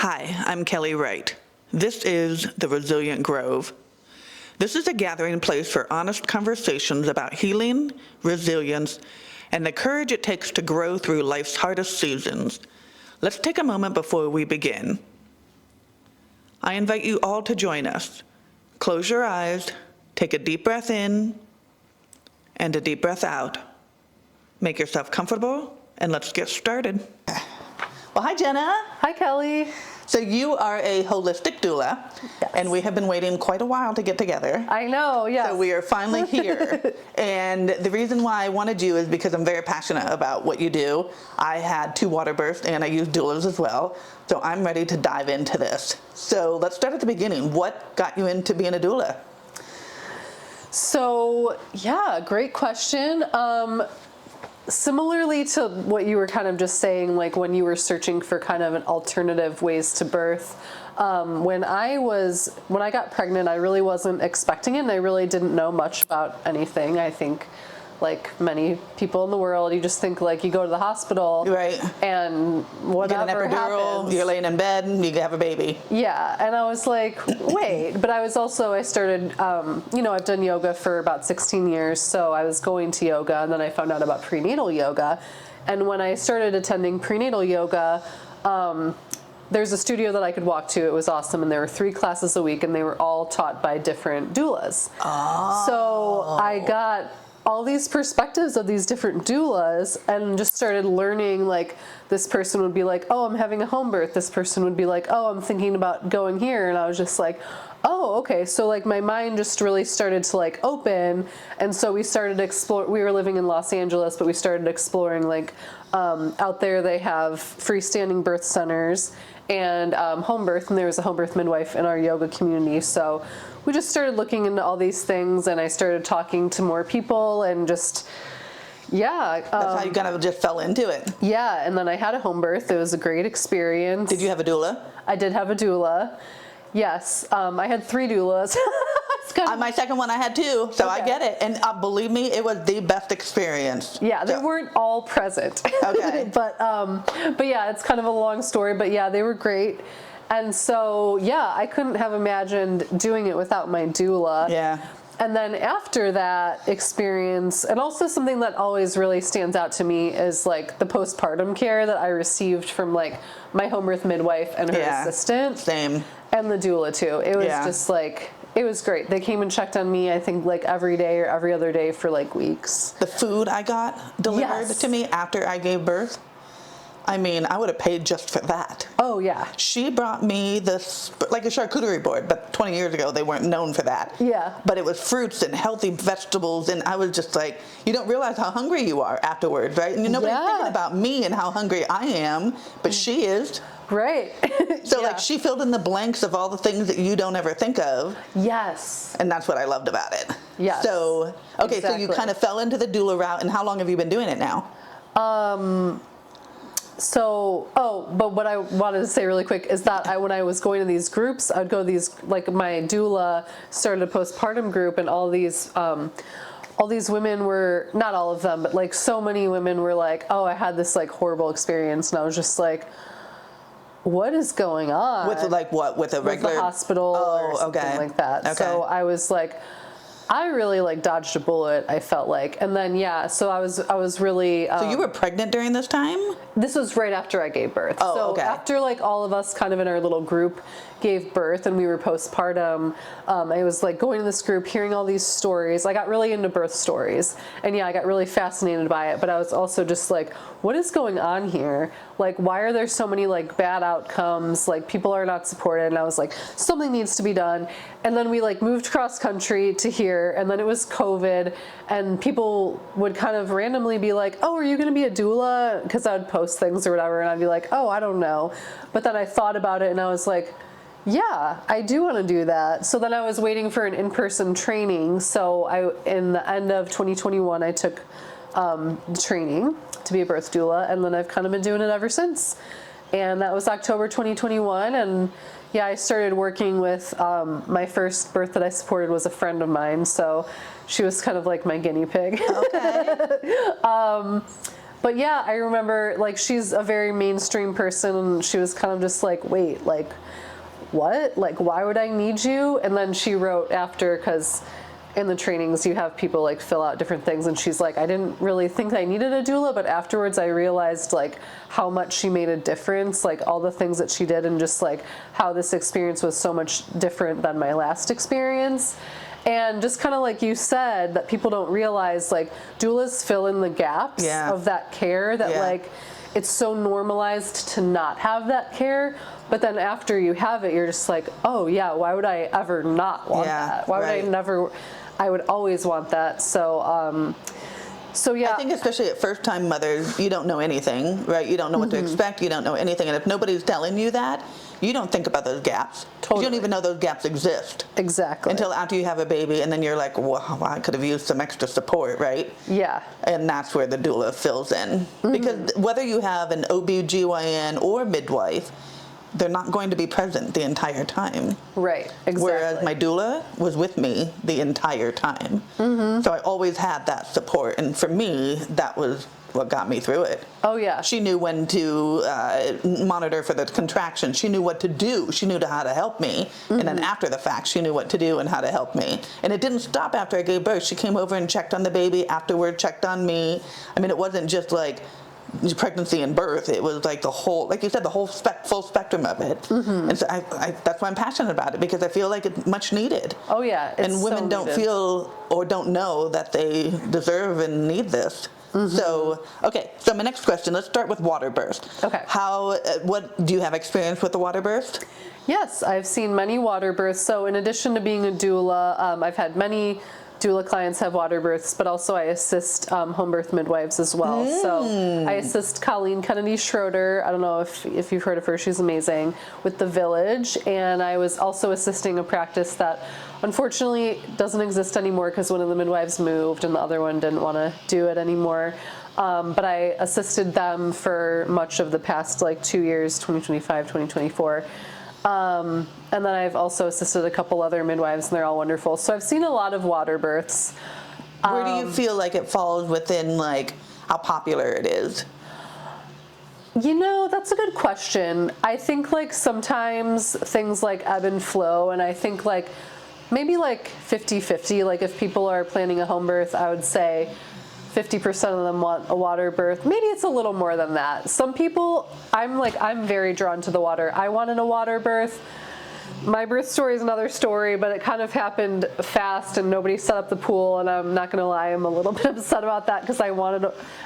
Hi, I'm Kelly Wright. This is The Resilient Grove. This is a gathering place for honest conversations about healing, resilience, and the courage it takes to grow through life's hardest seasons. Let's take a moment before we begin. I invite you all to join us. Close your eyes, take a deep breath in, and a deep breath out. Make yourself comfortable, and let's get started. Well, hi, Jena. Hi, Kelly. So you are a holistic doula, Yes. and we have been waiting quite a while to get together. I know, yes. So we are finally here. And the reason why I wanted you is because I'm very passionate about what you do. I had 2 water births, and I use doulas as well. So I'm ready to dive into this. So let's start at the beginning. What got you into being a doula? So, yeah, great question. Similarly to what you were kind of just saying, like when you were searching for kind of an alternative ways to birth, when I got pregnant, I really wasn't expecting it, and I really didn't know much about anything. I think, like many people in the world, you just think like you go to the hospital, Right. And whatever You get an epidural, happens. you're laying in bed, and you have a baby. Yeah, and I was like, wait, but I started, I've done yoga for about 16 years, so I was going to yoga, and then I found out about prenatal yoga, and when I started attending prenatal yoga, there's a studio that I could walk to. It was awesome, and there were 3 classes a week, and they were all taught by different doulas. Oh. So I got all these perspectives of these different doulas and just started learning, like this person would be like, oh, I'm having a home birth. This person would be like, oh, I'm thinking about going here. And I was just like, oh, okay. So like my mind just really started to like open. And so we started we were living in Los Angeles, but we started exploring like out there they have freestanding birth centers and home birth, and there was a home birth midwife in our yoga community. So we just started looking into all these things, and I started talking to more people, and just, yeah. That's how you kind of just fell into it. Yeah, and then I had a home birth. It was a great experience. Did you have a doula? I did have a doula. Yes, I had 3 doulas. My second one I had 2, so Okay. I get it. And believe me, it was the best experience. Yeah, they weren't all present. Okay. But yeah, it's kind of a long story, but yeah, they were great. And so, yeah, I couldn't have imagined doing it without my doula. Yeah. And then after that experience, and also something that always really stands out to me is like the postpartum care that I received from like my home birth midwife and her assistant. Same. And the doula too. It was just like, it was great. They came and checked on me, I think like every day or every other day for like weeks. The food I got delivered to me after I gave birth, I mean, I would have paid just for that. Oh, yeah. She brought me this, like a charcuterie board, but 20 years ago they weren't known for that. Yeah. But it was fruits and healthy vegetables, and I was just like, you don't realize how hungry you are afterwards, right? And nobody's thinking about me and how hungry I am, but she is. Right. So like she filled in the blanks of all the things that you don't ever think of. Yes. And that's what I loved about it. Yes. So, okay, so you kind of fell into the doula route, and how long have you been doing it now? But what I wanted to say really quick is that when I was going to these groups, I'd go to these, like my doula started a postpartum group, and all these women were, not all of them, but like so many women were like, oh, I had this like horrible experience, and I was just like, what is going on? With like what? With a regular? With the hospital or something like that. Okay. So I was like, I really like dodged a bullet, I felt like. And then, yeah, so I was really... so you were pregnant during this time? This was right after I gave birth. Oh, so okay. After like all of us kind of in our little group gave birth and we were postpartum, I was like going to this group, hearing all these stories. I got really into birth stories, and yeah, I got really fascinated by it, but I was also just like, what is going on here? Like, why are there so many like bad outcomes? Like, people are not supported. And I was like, something needs to be done. And then we like moved cross country to here, and then it was COVID, and people would kind of randomly be like, oh, are you going to be a doula? Because I would post things or whatever, and I'd be like, oh, I don't know. But then I thought about it, and I was like, yeah, I do want to do that. So then I was waiting for an in-person training. So in the end of 2021, I took training to be a birth doula, and then I've kind of been doing it ever since. And that was October 2021, and yeah, I started working with, my first birth that I supported was a friend of mine, so she was kind of like my guinea pig. Okay. But yeah, I remember, like, she's a very mainstream person, and she was kind of just like, wait, like, what? Like, why would I need you? And then she wrote after, because in the trainings you have people like fill out different things, and she's like, I didn't really think I needed a doula, but afterwards I realized like how much she made a difference, like all the things that she did, and just like how this experience was so much different than my last experience. And just kind of like you said, that people don't realize, like, doulas fill in the gaps of that care, that like it's so normalized to not have that care. But then after you have it, you're just like, oh yeah, why would I ever not want that? Why would I never? I would always want that. So, so yeah. I think especially at first time mothers, you don't know anything, right? You don't know what to expect. You don't know anything. And if nobody's telling you that, you don't think about those gaps. Totally. You don't even know those gaps exist. Exactly. Until after you have a baby, and then you're like, well, I could have used some extra support, right? Yeah. And that's where the doula fills in. Because whether you have an OB/GYN or midwife, they're not going to be present the entire time. Right, exactly. Whereas my doula was with me the entire time. So I always had that support. And for me, that was what got me through it. Oh yeah. She knew when to monitor for the contraction. She knew what to do. She knew how to help me. And then after the fact, she knew what to do and how to help me. And it didn't stop after I gave birth. She came over and checked on the baby afterward, checked on me. I mean, it wasn't just like pregnancy and birth. It was like the whole, like you said, the whole full spectrum of it. And so that's why I'm passionate about it, because I feel like it's much needed. Oh yeah. It's and women so don't needed. feel or don't know that they deserve and need this. So, okay, so my next question, let's start with water birth. Okay. What, do you have experience with the water birth? Yes, I've seen many water births. So in addition to being a doula, I've had many doula clients have water births, but also I assist home birth midwives as well. So I assist Colleen Kennedy Schroeder. I don't know if you've heard of her. She's amazing, with The Village. And I was also assisting a practice that unfortunately doesn't exist anymore because one of the midwives moved and the other one didn't want to do it anymore. But I assisted them for much of the past like 2 years, 2025, 2024. And then I've also assisted a couple other midwives, and they're all wonderful. So I've seen a lot of water births. Where do you feel like it falls within like how popular it is? You know, that's a good question. I think like sometimes things like ebb and flow, and I think like maybe like 50-50. Like if people are planning a home birth, I would say 50% of them want a water birth. Maybe it's a little more than that. Some people, I'm very drawn to the water. I wanted a water birth. My birth story is another story, but it kind of happened fast and nobody set up the pool, and I'm not gonna lie, I'm a little bit upset about that because I'm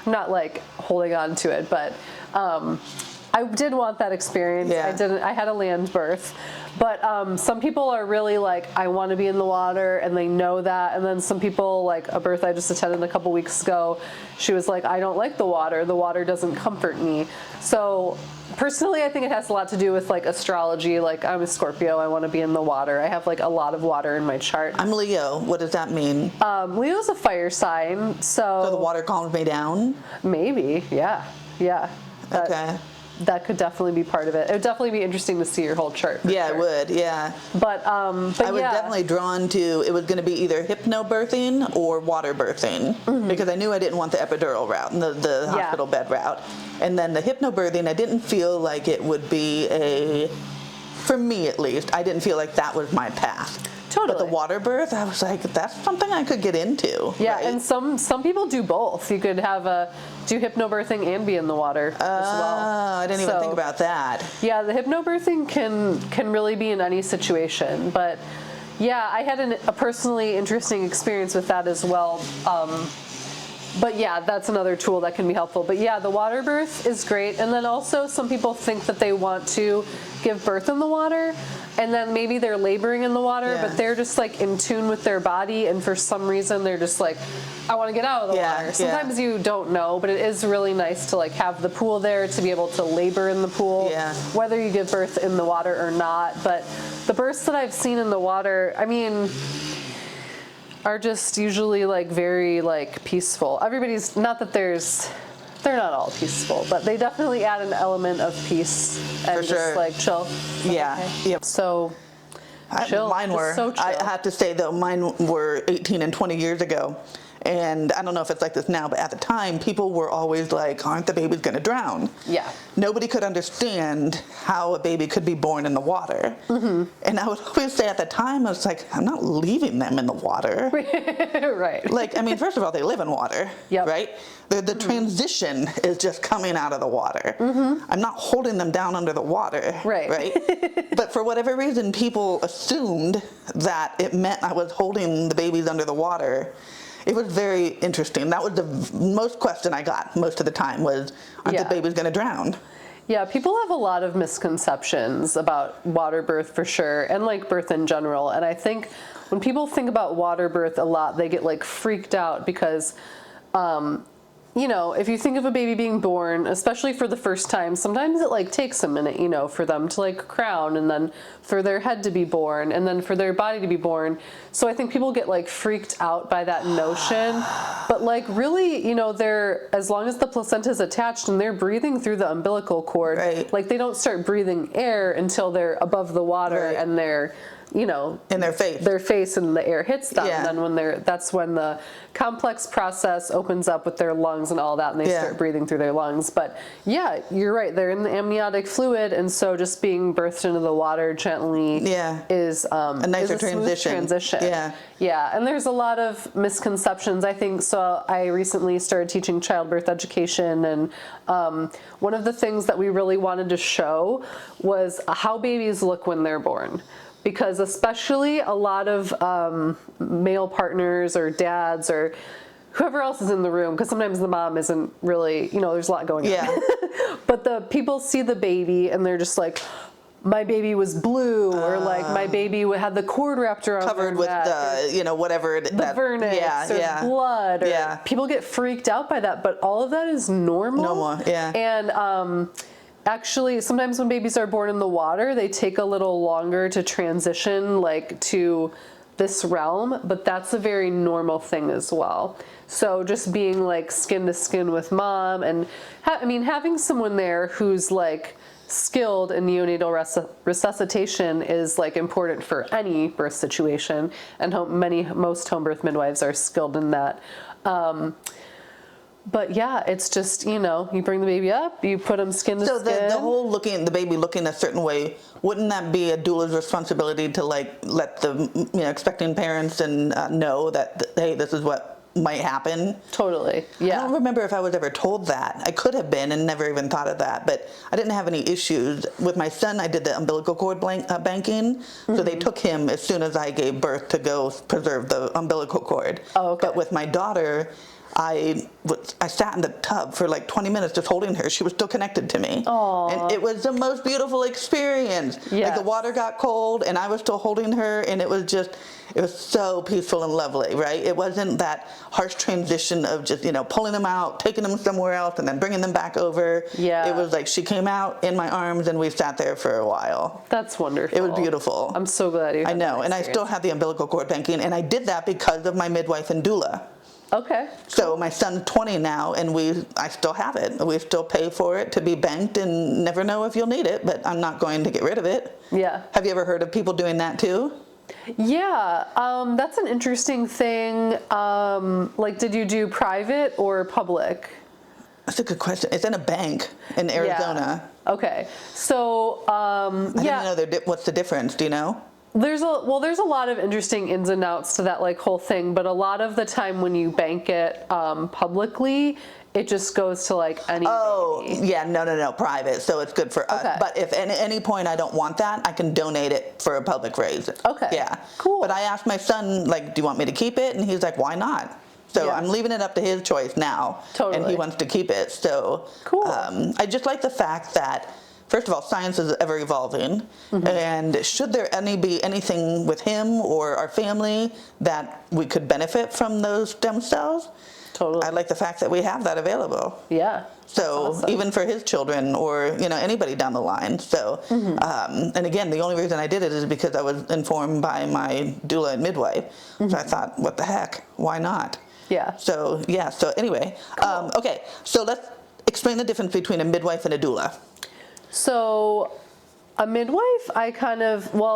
not like holding on to it, but I did want that experience. Yeah. I had a land birth. But some people are really like, I want to be in the water, and they know that. And then some people, like a birth I just attended a couple weeks ago, she was like, I don't like the water. The water doesn't comfort me. So personally, I think it has a lot to do with like astrology. Like I'm a Scorpio. I want to be in the water. I have like a lot of water in my chart. I'm Leo. What does that mean? Leo's a fire sign. So the water calms me down? Maybe. Yeah. Okay. That could definitely be part of it. It would definitely be interesting to see your whole chart. Yeah, it would, yeah. But I was definitely drawn to, it was going to be either hypnobirthing or water birthing, because I knew I didn't want the epidural route, the hospital bed route. And then the hypnobirthing, I didn't feel like it would be for me at least, I didn't feel like that was my path. Totally. But the water birth, I was like, that's something I could get into. Yeah, right? and some people do both. You could do hypnobirthing and be in the water as well. Oh, I didn't even think about that. Yeah, the hypnobirthing can really be in any situation. But yeah, I had a personally interesting experience with that as well. But yeah, that's another tool that can be helpful. But yeah, the water birth is great. And then also some people think that they want to give birth in the water, and then maybe they're laboring in the water, but they're just like in tune with their body, and for some reason they're just like, I want to get out of the water. Sometimes you don't know, but it is really nice to like have the pool there to be able to labor in the pool, whether you give birth in the water or not. But the births that I've seen in the water, I mean, are just usually like very like peaceful. Everybody's, not that they're not all peaceful, but they definitely add an element of peace and just like chill. Yep. So chill. Mine were. So chill. I have to say though, mine were 18 and 20 years ago. And I don't know if it's like this now, but at the time, people were always like, aren't the babies going to drown? Yeah. Nobody could understand how a baby could be born in the water. And I would always say at the time, I was like, I'm not leaving them in the water. Right. Like, I mean, first of all, they live in water, Yep. right? The transition is just coming out of the water. I'm not holding them down under the water, Right. But for whatever reason, people assumed that it meant I was holding the babies under the water. It was very interesting. That was the most question I got most of the time was, aren't the babies going to drown? Yeah, people have a lot of misconceptions about water birth for sure, and like birth in general. And I think when people think about water birth a lot, they get like freaked out because, you know, if you think of a baby being born, especially for the first time, sometimes it like takes a minute, you know, for them to like crown and then for their head to be born and then for their body to be born. So I think people get like freaked out by that notion. But like really, you know, they're, as long as the placenta is attached and they're breathing through the umbilical cord, like they don't start breathing air until they're above the water and they're, you know, in their face and the air hits them. And then when that's when the complex process opens up with their lungs and all that, and they start breathing through their lungs. But yeah, you're right. They're in the amniotic fluid, and so just being birthed into the water gently is a nicer transition. Yeah, and there's a lot of misconceptions, I think. So I recently started teaching childbirth education, and one of the things that we really wanted to show was how babies look when they're born. Because especially a lot of male partners or dads or whoever else is in the room, because sometimes the mom isn't really, you know, there's a lot going on. But the people see the baby and they're just like, my baby was blue, or like my baby had the cord wrapped around covered with the, you know, whatever the vernix or blood, or people get freaked out by that, but all of that is normal. And actually, sometimes when babies are born in the water, they take a little longer to transition like to this realm, but that's a very normal thing as well. So just being like skin to skin with mom, and I mean, having someone there who's like skilled in neonatal resuscitation is like important for any birth situation, and most home birth midwives are skilled in that. But yeah, it's just, you know, you bring the baby up, you put them skin to skin. So the whole the baby looking a certain way, wouldn't that be a doula's responsibility to like let the, you know, expecting parents and know that, hey, this is what might happen? Totally, yeah. I don't remember if I was ever told that. I could have been and never even thought of that, but I didn't have any issues. With my son, I did the umbilical cord banking, so they took him as soon as I gave birth to go preserve the umbilical cord. Oh, okay. But with my daughter, I sat in the tub for like 20 minutes just holding her. She was still connected to me. Aww. And it was the most beautiful experience. Like the water got cold and I was still holding her, and it was so peaceful and lovely, right? It wasn't that harsh transition of just, you know, pulling them out, taking them somewhere else, and then bringing them back over. Yeah. It was like she came out in my arms and we sat there for a while. That's wonderful. It was beautiful. I'm so glad you had I know, that and I still have the umbilical cord banking, and I did that because of my midwife and doula. Okay. So my son's 20 now, and I still have it. We still pay for it to be banked, and never know if you'll need it, but I'm not going to get rid of it. Yeah. Have you ever heard of people doing that too? Yeah, that's an interesting thing. Like, did you do private or public? That's a good question. It's in a bank in Arizona. Yeah. Okay. So, I didn't know what's the difference. Do you know? There's a lot of interesting ins and outs to that like whole thing, but a lot of the time when you bank it publicly, it just goes to like any baby. Yeah, no, private. So it's good for us. But if at any point I don't want that, I can donate it for a public raise. Okay. Yeah. Cool. But I asked my son, like, do you want me to keep it? And he's like, why not? So I'm leaving it up to his choice now. Totally. And he wants to keep it. So cool. I just like the fact that, first of all, science is ever evolving, and should there be anything with him or our family that we could benefit from those stem cells, I like the fact that we have that available. Yeah. So awesome. Even for his children or, you know, anybody down the line. So, and again, the only reason I did it is because I was informed by my doula and midwife. So I thought, what the heck? Why not? Yeah. So anyway, cool. Okay, so let's explain the difference between a midwife and a doula. So A midwife,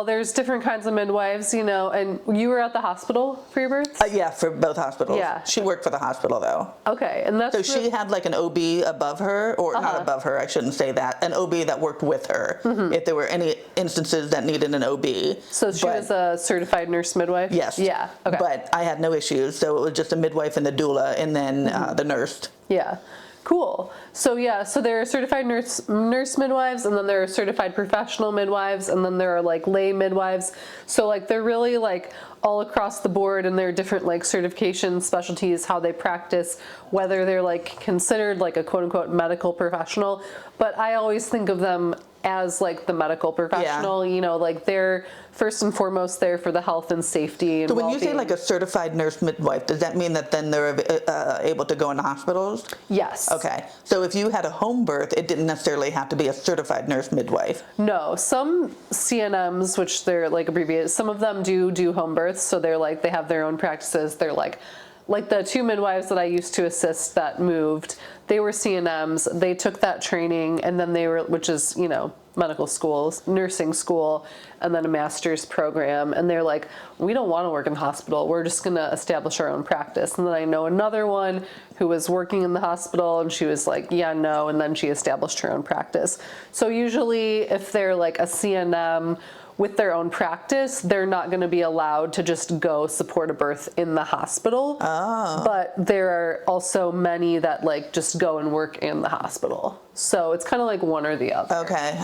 there's different kinds of midwives, and you were at the hospital for your birth? Yeah, for both hospitals. Yeah. She worked for the hospital, though. Okay, and that's... So she had like an OB above her, or not above her, I shouldn't say that, an OB that worked with her, if there were any instances that needed an OB. So she was a certified nurse midwife? Yes. Yeah, okay. But I had no issues, so it was just a midwife and the doula, and then the nurse. Yeah. Cool. So there are certified nurse midwives, and then there are certified professional midwives, and then there are like lay midwives. So like they're really like all across the board, and there are different like certification specialties, how they practice, whether they're like considered like a quote unquote medical professional. But I always think of them as like the medical professional, like they're first and foremost there for the health and safety and So when well-being. you say like a certified nurse midwife, does that mean that then they're able to go into hospitals? Yes. Okay. So if you had a home birth, it didn't necessarily have to be a certified nurse midwife. No, some CNMs, which they're like abbreviated, some of them do home births, so they're like, they have their own practices. They're like the 2 midwives that I used to assist that moved, they were CNMs. They took that training, and then they were, which is, medical schools, nursing school, and then a master's program. And they're like, we don't want to work in the hospital. We're just going to establish our own practice. And then I know another one who was working in the hospital, and she was like, yeah, no. And then she established her own practice. So usually if they're like a CNM with their own practice, they're not going to be allowed to just go support a birth in the hospital. Oh. But there are also many that like just go and work in the hospital. So it's kind of like one or the other. Okay.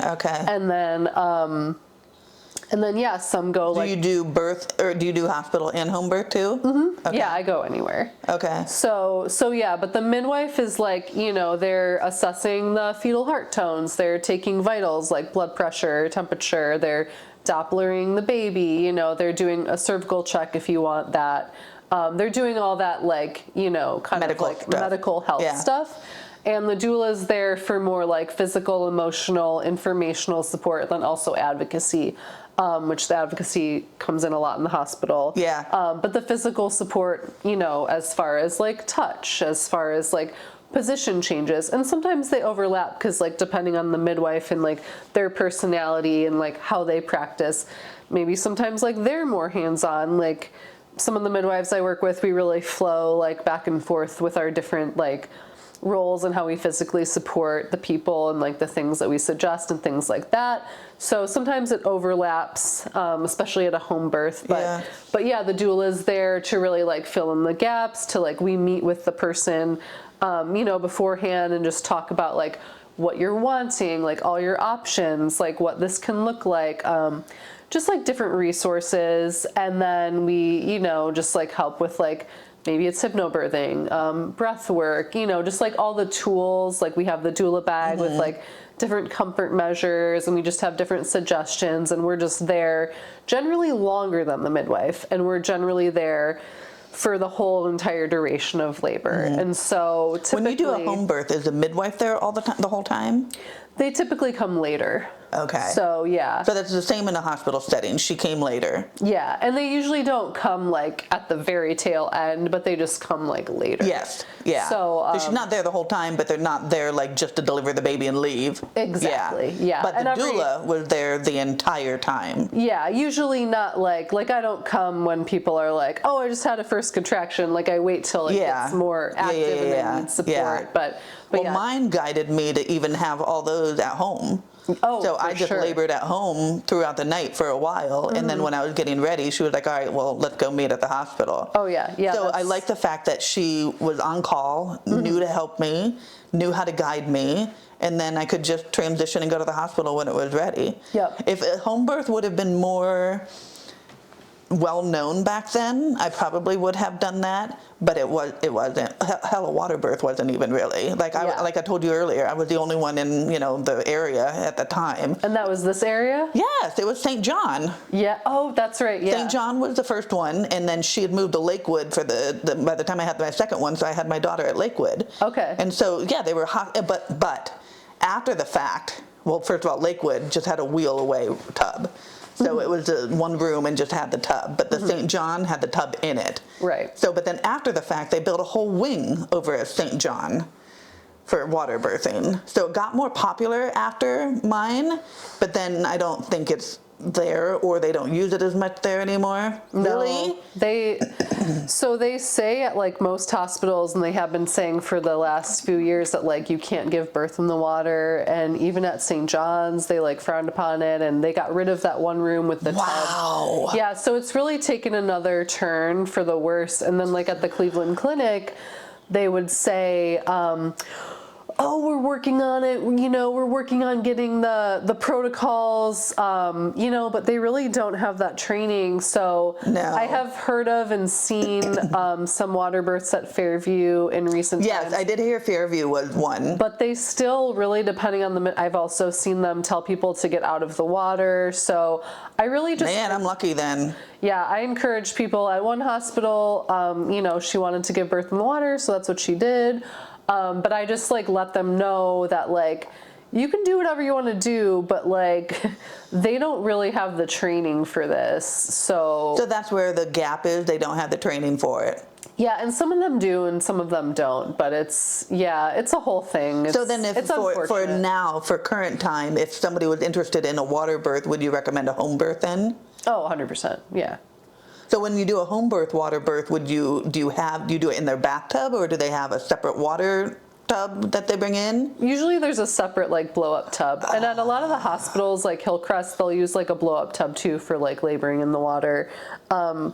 And then yeah, some go like... Do you do birth, or do you do hospital and home birth too? Mm-hmm. Okay. Yeah, I go anywhere. Okay. So yeah, but the midwife is like, they're assessing the fetal heart tones. They're taking vitals like blood pressure, temperature. They're Dopplering the baby, they're doing a cervical check if you want that. They're doing all that like, kind medical of like stuff. medical health stuff. And the doula is there for more like physical, emotional, informational support, then also advocacy, which the advocacy comes in a lot in the hospital. Yeah. But the physical support, as far as like touch, as far as like position changes, and sometimes they overlap because like depending on the midwife and like their personality and like how they practice, maybe sometimes like they're more hands-on. Like some of the midwives I work with, we really flow like back and forth with our different like roles and how we physically support the people and like the things that we suggest and things like that. So sometimes it overlaps, especially at a home birth. But yeah, the doula is there to really like fill in the gaps, to like we meet with the person beforehand and just talk about like what you're wanting, like all your options, like what this can look like, just like different resources. And then we, just like help with like, maybe it's hypnobirthing, breath work, just like all the tools. Like we have the doula bag with like different comfort measures, and we just have different suggestions, and we're just there generally longer than the midwife, and we're generally there for the whole entire duration of labor. And so typically... When you do a home birth, is the midwife there all the time, the whole time? They typically come later. Okay. So, yeah. So that's the same in a hospital setting. She came later. Yeah, and they usually don't come like at the very tail end, but they just come like later. Yes, yeah. So she's not there the whole time, but they're not there like just to deliver the baby and leave. Exactly, yeah. But the doula was there the entire time. Yeah, usually not like I don't come when people are like, oh, I just had a first contraction. Like I wait till it gets more active and they need support. Yeah. But mine guided me to even have all those at home. Oh, so I just labored at home throughout the night for a while, and then when I was getting ready, she was like, all right, well, let's go meet at the hospital. Oh, yeah. So I like the fact that she was on call, knew to help me, knew how to guide me, and then I could just transition and go to the hospital when it was ready. Yep. If a home birth would have been more well known back then, I probably would have done that, but it wasn't. Hell, a water birth wasn't even really. Like I told you earlier, I was the only one in the area at the time. And that was this area? Yes, it was St. John. Yeah. Oh, that's right. Yeah. St. John was the first one, and then she had moved to Lakewood for by the time I had my second one, so I had my daughter at Lakewood. Okay. And so yeah, they were hot, but after the fact, well, first of all, Lakewood just had a wheel away tub. So it was one room and just had the tub, but the St. John had the tub in it. Right. So, but then after the fact, they built a whole wing over at St. John for water birthing. So it got more popular after mine, but then I don't think it's there, or they don't use it as much there anymore. Really? So they say at like most hospitals, and they have been saying for the last few years, that like you can't give birth in the water, and even at St. John's they like frowned upon it, and they got rid of that one room with the tub. Yeah, so it's really taken another turn for the worse. And then like at the Cleveland Clinic, they would say, oh, we're working on it, we're working on getting the protocols, but they really don't have that training. So No. I have heard of and seen some water births at Fairview in recent times. Yes, I did hear Fairview was one. But they still really, depending on I've also seen them tell people to get out of the water. So I really just... Man, I'm lucky then. Yeah, I encourage people. At one hospital, she wanted to give birth in the water, so that's what she did. But I just like let them know that like you can do whatever you want to do, but like they don't really have the training for this. So that's where the gap is. They don't have the training for it. Yeah, and some of them do and some of them don't, but it's a whole thing. So then for current time, if somebody was interested in a water birth, would you recommend a home birth then? Oh, 100%. Yeah. So when you do a home birth, water birth, do you do it in their bathtub, or do they have a separate water tub that they bring in? Usually there's a separate like blow up tub. And at a lot of the hospitals like Hillcrest, they'll use like a blow up tub too for like laboring in the water. And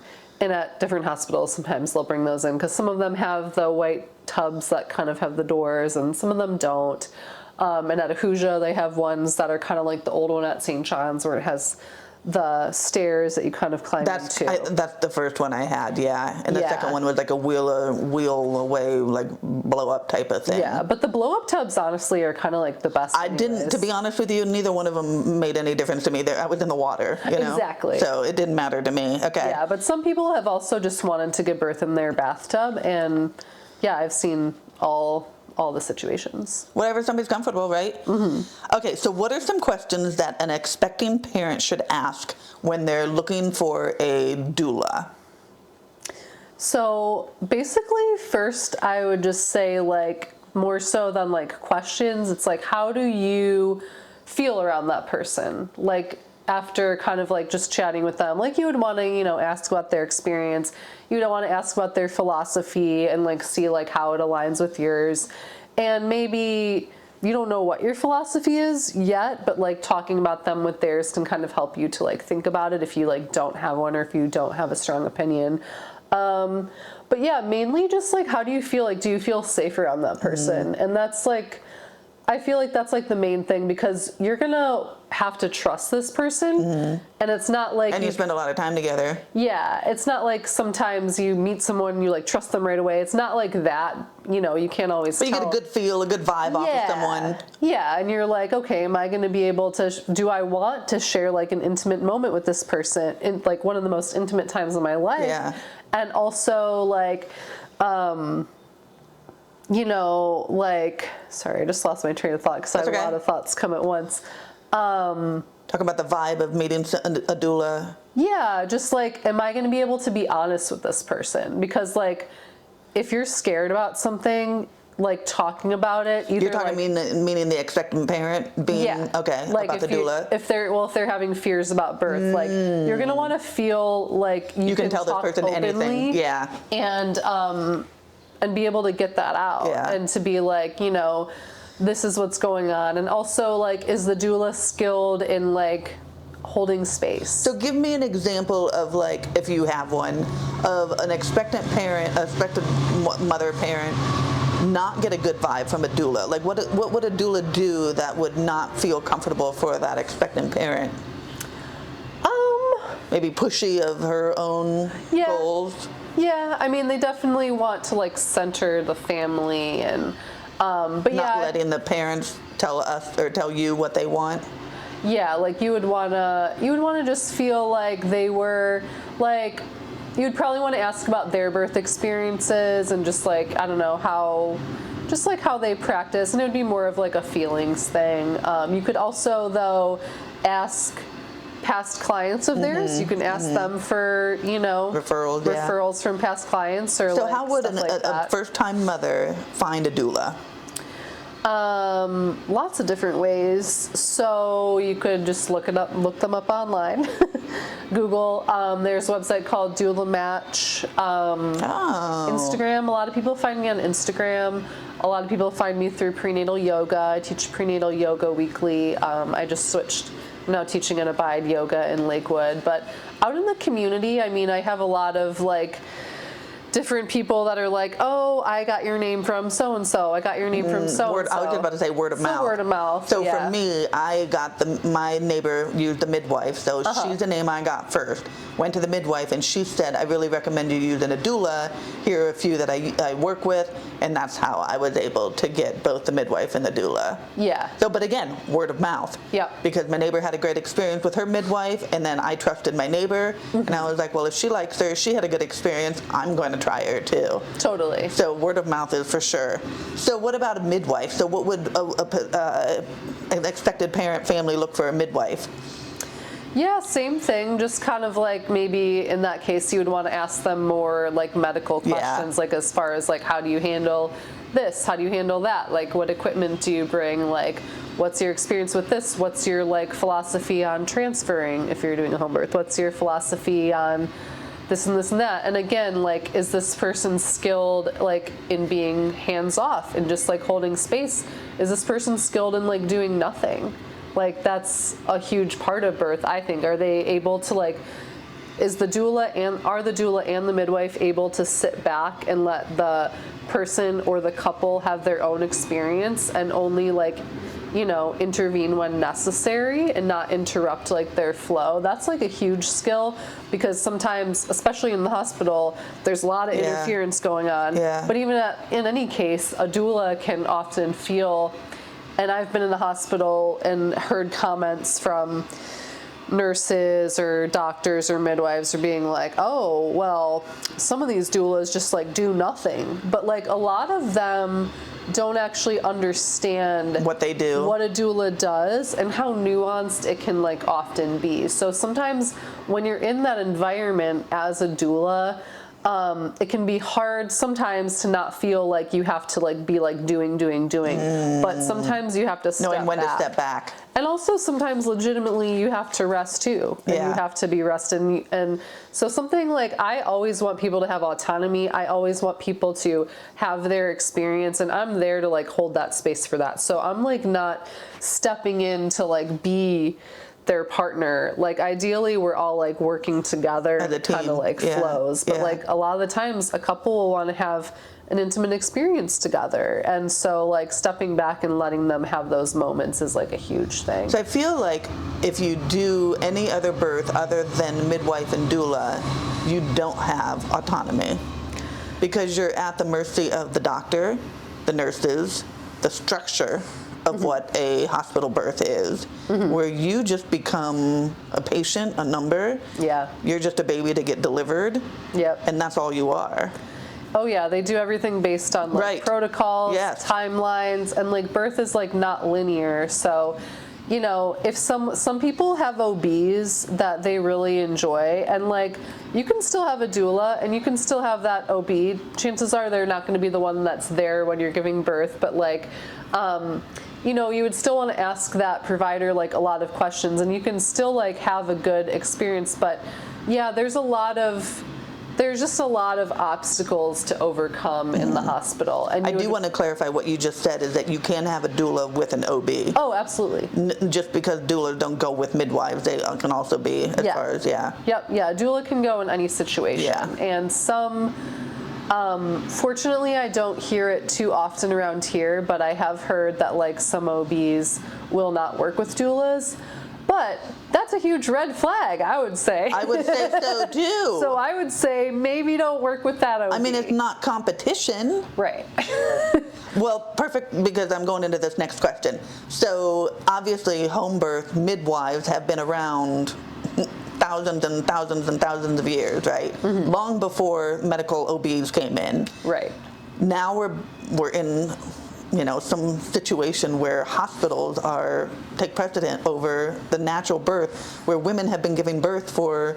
at different hospitals, sometimes they'll bring those in because some of them have the white tubs that kind of have the doors and some of them don't. And at Ahuja, they have ones that are kind of like the old one at St. John's where it has the stairs that you kind of climb into. That's the first one I had, yeah. And the second one was like a wheel away, like blow up type of thing. Yeah, but the blow up tubs honestly are kind of like the best. To be honest with you, neither one of them made any difference to me. I was in the water, Exactly. So it didn't matter to me. Okay. Yeah, but some people have also just wanted to give birth in their bathtub, and yeah, I've seen all the situations. Whatever somebody's comfortable, right? Mm-hmm. Okay, so what are some questions that an expecting parent should ask when they're looking for a doula? So basically, first I would just say, like, more so than like questions, it's like, how do you feel around that person? Like, after kind of like just chatting with them, like you would want to, ask about their experience. You would want to ask about their philosophy and like see like how it aligns with yours. And maybe you don't know what your philosophy is yet, but like talking about them with theirs can kind of help you to like think about it if you like don't have one or if you don't have a strong opinion. But yeah, mainly just like, how do you feel? Like, do you feel safe around that person? And that's like, I feel like that's like the main thing, because you're gonna have to trust this person, and it's not like... And you spend a lot of time together. Yeah, it's not like sometimes you meet someone and you like trust them right away. It's not like that, you can't always But you get a good feel, a good vibe off of someone. Yeah, and you're like, okay, am I gonna be able to, do I want to share like an intimate moment with this person in like one of the most intimate times of my life? Yeah. And also like, sorry, I just lost my train of thought because I have a lot of thoughts come at once. Talk about the vibe of meeting a doula. Yeah, just like, am I going to be able to be honest with this person? Because like, if you're scared about something, like talking about it, either you're talking meaning the expectant parent being like about the doula. If they're having fears about birth, like you're going to want to feel like you can tell this person anything. Yeah, and be able to get that out, and to be like, this is what's going on. And also, like, is the doula skilled in like holding space? So give me an example of, like, if you have one, of an expectant mother parent not get a good vibe from a doula. Like, what would a doula do that would not feel comfortable for that expectant parent? Maybe pushy of her own goals. Yeah, I mean, they definitely want to like center the family, and but not letting the parents tell you what they want. Yeah, like you would wanna just feel like they were like, you'd probably want to ask about their birth experiences and just like, I don't know, how they practice, and it would be more of like a feelings thing. You could also though ask past clients of theirs. You can ask them for, referrals from past clients, or so like how would a first-time mother find a doula? Lots of different ways. So you could just look them up online. Google. There's a website called Doula Match. Instagram. A lot of people find me on Instagram. A lot of people find me through prenatal yoga. I teach prenatal yoga weekly. I just switched. I'm now teaching an Abide yoga in Lakewood. But out in the community, I mean, I have a lot of like different people that are like, oh, I got your name from so-and-so. I got your name from so-and-so. I was just about to say word of mouth. Word of mouth, So yeah. for me, I got my neighbor used the midwife, so she's the name I got first. Went to the midwife, and she said, I really recommend you using a doula. Here are a few that I work with, and that's how I was able to get both the midwife and the doula. Yeah. So, but again, word of mouth. Yep. Because my neighbor had a great experience with her midwife, and then I trusted my neighbor, and I was like, well, if she likes her, she had a good experience, I'm going to try her too. Totally. So word of mouth is for sure. So what about a midwife? So what would an expected parent family look for a midwife? Yeah, same thing. Just kind of like maybe in that case you would want to ask them more like medical questions, like as far as like how do you handle this? How do you handle that? Like what equipment do you bring? Like what's your experience with this? What's your like philosophy on transferring if you're doing a home birth? What's your philosophy on this and this and that? And again, like, is this person skilled like in being hands off and just like holding space? Is this person skilled in like doing nothing? Like that's a huge part of birth, I think. Are they able to like, are the doula and the midwife able to sit back and let the person or the couple have their own experience and only like, you know, intervene when necessary and not interrupt like their flow? That's like a huge skill, because sometimes, especially in the hospital, there's a lot of interference going on. Yeah. But even in any case, a doula can often feel, and I've been in the hospital and heard comments from nurses or doctors or midwives are being like, oh, well, some of these doulas just like do nothing. But like a lot of them don't actually understand what they do, what a doula does, and how nuanced it can like often be. So sometimes when you're in that environment as a doula, it can be hard sometimes to not feel like you have to like be like doing, but sometimes you have to step knowing when back. to step back. And also sometimes legitimately you have to rest too, and you have to be rested. And so something like, I always want people to have autonomy. I always want people to have their experience, and I'm there to like hold that space for that. So I'm like not stepping in to like be their partner. Like ideally we're all like working together, and it kind of like flows. But like a lot of the times a couple will want to have an intimate experience together, and so like stepping back and letting them have those moments is like a huge thing. So I feel like if you do any other birth other than midwife and doula, you don't have autonomy, because you're at the mercy of the doctor, the nurses, the structure of what a hospital birth is, where you just become a patient, a number. Yeah. You're just a baby to get delivered. Yep. And that's all you are. Oh yeah, they do everything based on like protocols, timelines, and like birth is like not linear. So, you know, if some people have OBs that they really enjoy, and like you can still have a doula and you can still have that OB. Chances are they're not going to be the one that's there when you're giving birth, but like you know, you would still want to ask that provider like a lot of questions, and you can still like have a good experience. But yeah, there's just a lot of obstacles to overcome in the hospital. And I do want to clarify what you just said, is that you can have a doula with an OB. Oh, absolutely. Just because doulas don't go with midwives, they can also be, as far as, Yep, yeah, doula can go in any situation. Yeah. And some, fortunately I don't hear it too often around here, but I have heard that like some OBs will not work with doulas. But that's a huge red flag, I would say. I would say so too. So I would say maybe don't work with that OB. I mean, it's not competition. Right. Well, perfect, because I'm going into this next question. So obviously home birth midwives have been around thousands and thousands and thousands of years, right? Long before medical OBs came in. Right. Now we're in, you know, some situation where hospitals take precedent over the natural birth, where women have been giving birth for,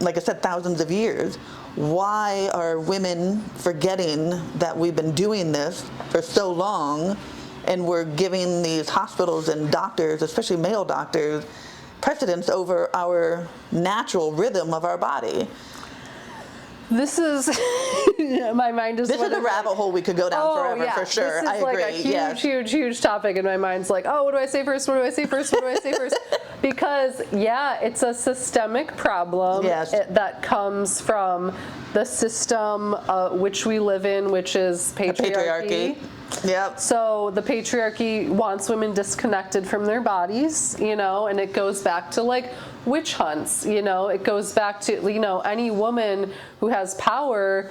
like I said, thousands of years. Why are women forgetting that we've been doing this for so long, and we're giving these hospitals and doctors, especially male doctors, precedence over our natural rhythm of our body. This is, my mind is... This is a rabbit hole we could go down forever, for sure. This is like a huge topic, and my mind's like, oh, what do I say first? What do I say first? What do I say first? Because, yeah, it's a systemic problem that comes from the system which we live in, which is patriarchy. Yep. So the patriarchy wants women disconnected from their bodies, you know, and it goes back to like witch hunts, you know, it goes back to, you know, any woman who has power,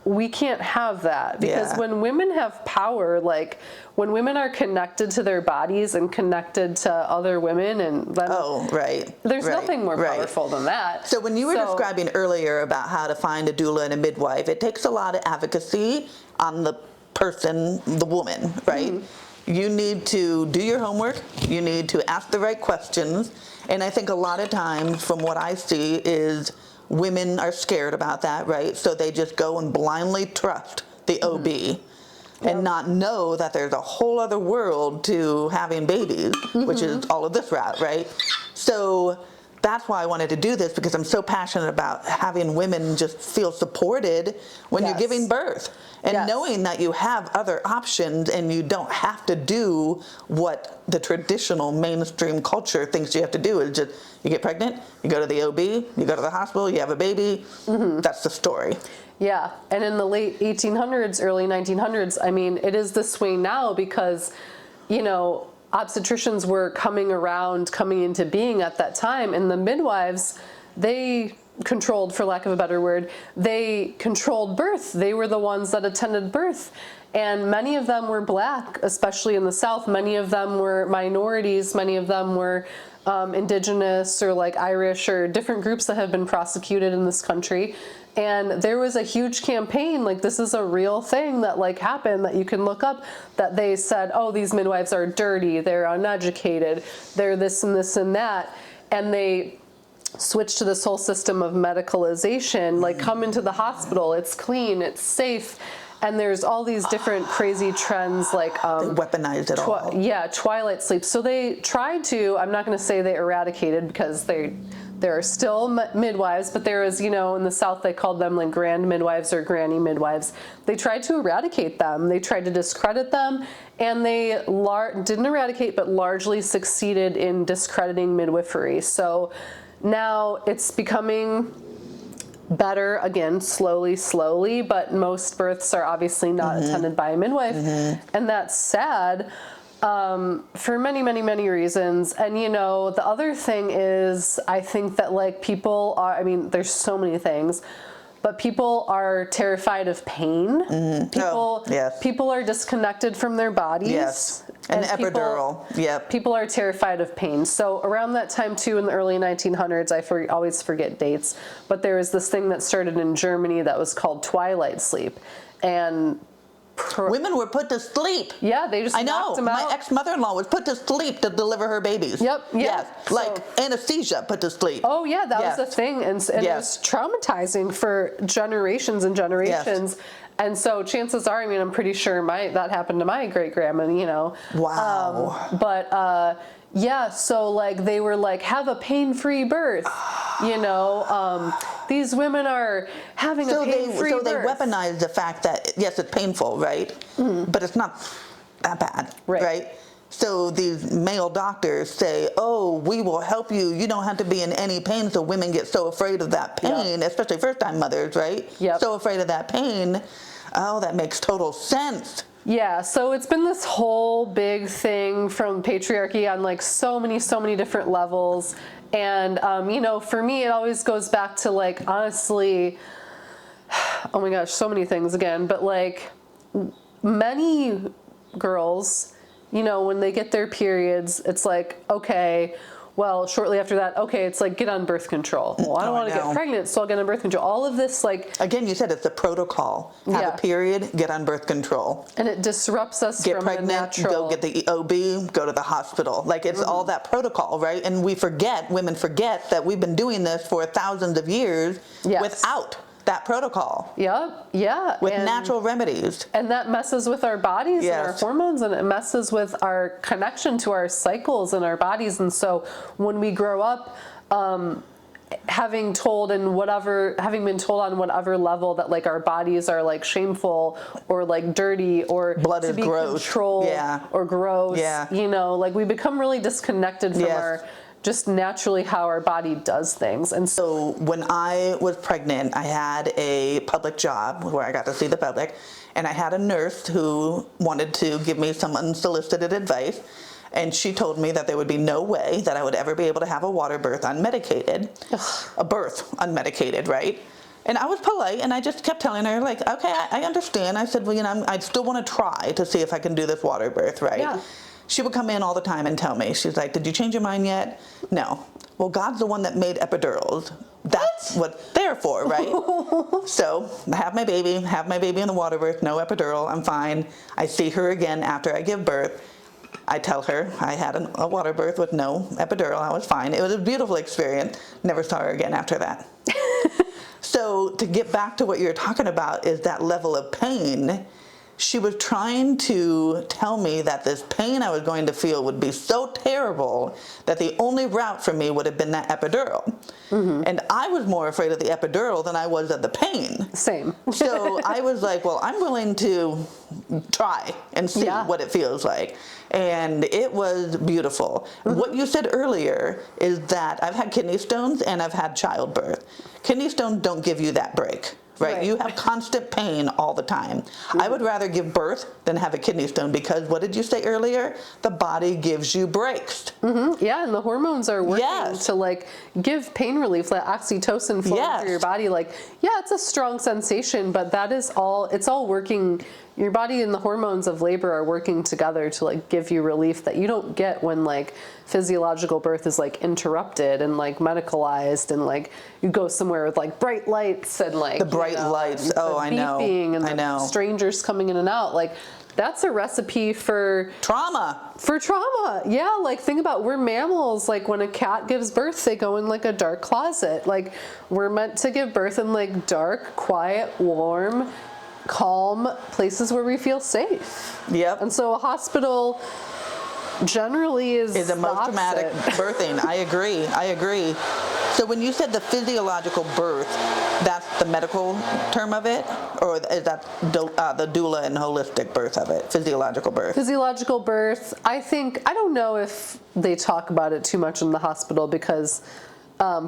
we can't have that, because when women have power, like when women are connected to their bodies and connected to other women, and then there's nothing more powerful than that. So when you were describing earlier about how to find a doula and a midwife, it takes a lot of advocacy on the person, the woman, right? You need to do your homework, you need to ask the right questions, and I think a lot of times from what I see is women are scared about that, right? So they just go and blindly trust the OB and not know that there's a whole other world to having babies, which is all of this route, right? So that's why I wanted to do this, because I'm so passionate about having women just feel supported when you're giving birth, and knowing that you have other options and you don't have to do what the traditional mainstream culture thinks you have to do. Is just, you get pregnant, you go to the OB, you go to the hospital, you have a baby. That's the story. Yeah, and in the late 1800s, early 1900s, I mean, it is this way now because, you know, obstetricians were coming into being at that time, and the midwives, they controlled, for lack of a better word, they controlled birth. They were the ones that attended birth, and many of them were black, especially in the South. Many of them were minorities. Many of them were indigenous or like Irish or different groups that have been prosecuted in this country. And there was a huge campaign, like this is a real thing that like happened that you can look up, that they said, oh, these midwives are dirty, they're uneducated, they're this and this and that. And they switched to this whole system of medicalization, like come into the hospital, it's clean, it's safe. And there's all these different crazy trends, like they weaponized it all. Yeah, twilight sleep. So they tried to, I'm not going to say they eradicated, because there are still midwives, but there is, you know, in the South they called them like grand midwives or granny midwives. They tried to eradicate them. They tried to discredit them, and they didn't eradicate, but largely succeeded in discrediting midwifery. So now it's becoming better again, slowly, but most births are obviously not attended by a midwife, and that's sad for many reasons. And you know, the other thing is, I think that like people are, I mean, there's so many things, but people are terrified of pain. People are disconnected from their bodies. And epidural. People are terrified of pain. So around that time too, in the early 1900s, I always forget dates, but there was this thing that started in Germany that was called twilight sleep, and women were put to sleep. Yeah, they just knocked them out. My ex-mother-in-law was put to sleep to deliver her babies. Like anesthesia, put to sleep. Oh yeah, that was a thing, and it was traumatizing for generations and generations. And so chances are, I mean, I'm pretty sure that happened to my great-grandma, you know. Wow. Yeah, so like they were like, have a pain-free birth, you know. These women are having a pain-free birth. So they weaponized the fact that, yes, it's painful, right? But it's not that bad, right? So these male doctors say, oh, we will help you. You don't have to be in any pain. So women get so afraid of that pain, especially first-time mothers, right? So afraid of that pain. Oh, that makes total sense. Yeah, so it's been this whole big thing from patriarchy on like so many different levels. And, you know, for me, it always goes back to like, honestly, oh my gosh, so many things again, but like many girls, you know, when they get their periods, it's like, okay, well, shortly after that, okay, it's like, get on birth control. Well, I don't want to get pregnant, so I'll get on birth control. All of this, like... Again, you said it's a protocol. Have a period, get on birth control. And it disrupts us from the natural... Get pregnant, go get the OB, go to the hospital. Like, it's all that protocol, right? And women forget that we've been doing this for thousands of years without that protocol. Yep. Yeah. With natural remedies. And that messes with our bodies and our hormones, and it messes with our connection to our cycles and our bodies. And so when we grow up, having been told on whatever level that like our bodies are like shameful or like dirty or blood to is be gross. controlled or gross, like we become really disconnected from our just naturally how our body does things. And so when I was pregnant, I had a public job where I got to see the public, and I had a nurse who wanted to give me some unsolicited advice, and she told me that there would be no way that I would ever be able to have a water birth unmedicated, a birth unmedicated, right? And I was polite, and I just kept telling her, like, okay, I understand. I said, well, I still want to try to see if I can do this water birth, right? Yeah. She would come in all the time and tell me, she's like, did you change your mind yet? No. Well, God's the one that made epidurals. That's what they're for, right? So I have my baby in the water birth, no epidural, I'm fine. I see her again after I give birth. I tell her I had a water birth with no epidural, I was fine. It was a beautiful experience. Never saw her again after that. So to get back to what you're talking about is that level of pain. She was trying to tell me that this pain I was going to feel would be so terrible that the only route for me would have been that epidural. Mm-hmm. And I was more afraid of the epidural than I was of the pain. Same. So I was like, well, I'm willing to try and see what it feels like. And it was beautiful. Mm-hmm. What you said earlier is that I've had kidney stones and I've had childbirth. Kidney stones don't give you that break. Right? You have constant pain all the time. Mm-hmm. I would rather give birth than have a kidney stone because what did you say earlier? The body gives you breaks. Mm-hmm. Yeah, and the hormones are working to like give pain relief, like oxytocin flowing through your body. Like, it's a strong sensation, but that is all, it's all working. Your body and the hormones of labor are working together to like give you relief that you don't get when like physiological birth is like interrupted and like medicalized and like you go somewhere with like bright lights and like the bright lights. Oh, I know. And the strangers coming in and out. Like that's a recipe for trauma. Yeah, like think about, we're mammals. Like when a cat gives birth, they go in like a dark closet. Like we're meant to give birth in like dark, quiet, warm, calm places where we feel safe. Yep. And so a hospital generally is the most traumatic birthing. I agree. So when you said the physiological birth, that's the medical term of it? Or is that the doula and holistic birth of it? Physiological birth. Physiological birth, I don't know if they talk about it too much in the hospital because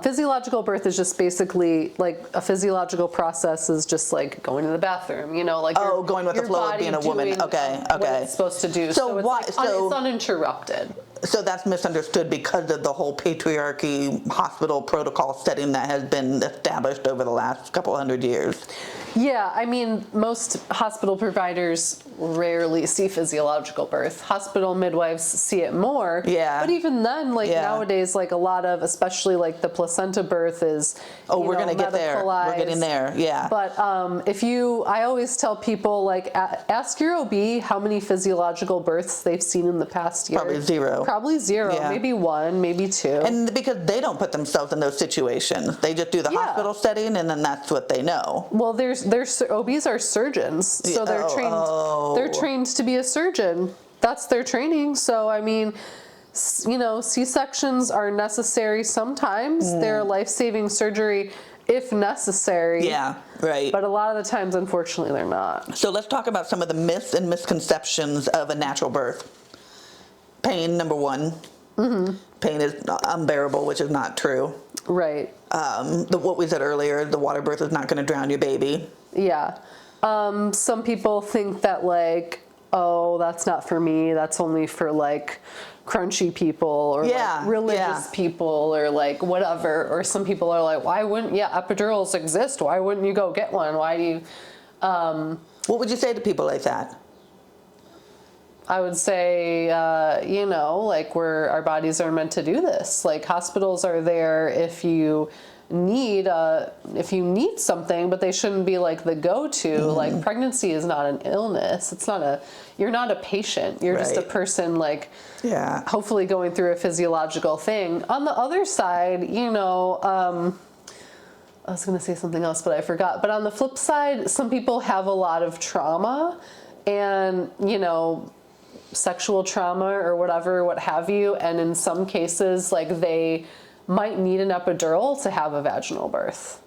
physiological birth is just basically like a physiological process is just like going to the bathroom, like going with the flow of being a woman. Okay. What it's supposed to do. So it's uninterrupted. So that's misunderstood because of the whole patriarchy hospital protocol setting that has been established over the last couple hundred years. Yeah, I mean, most hospital providers rarely see physiological birth. Hospital midwives see it more. Yeah. But even then, nowadays, like a lot of, especially like the placenta birth is, we're going to get there. We're getting there. Yeah. But I always tell people, like, ask your OB how many physiological births they've seen in the past year. Probably zero. Yeah. Maybe one, maybe two. And because they don't put themselves in those situations. They just do the hospital setting and then that's what they know. Well, there's OBs are surgeons, so they're trained. They're trained to be a surgeon. That's their training. So I mean, C-sections are necessary sometimes. They're life-saving surgery if necessary. Yeah, right. But a lot of the times, unfortunately, they're not. So let's talk about some of the myths and misconceptions of a natural birth. Pain, number one. Mm-hmm. Pain is unbearable, which is not true. Right. What we said earlier, the water birth is not going to drown your baby. Yeah. Some people think that like, that's not for me. That's only for like crunchy people or like religious people or like whatever. Or some people are like, why wouldn't, epidurals exist. Why wouldn't you go get one? Why do you, what would you say to people like that? I would say, like our bodies are meant to do this. Like hospitals are there if you need something, but they shouldn't be like the go-to. Mm-hmm. Like pregnancy is not an illness. You're not a patient. You're just a person like, hopefully going through a physiological thing. On the other side, I was going to say something else, but I forgot. But on the flip side, some people have a lot of trauma and, you know, sexual trauma or whatever, what have you. And in some cases, like, they might need an epidural to have a vaginal birth.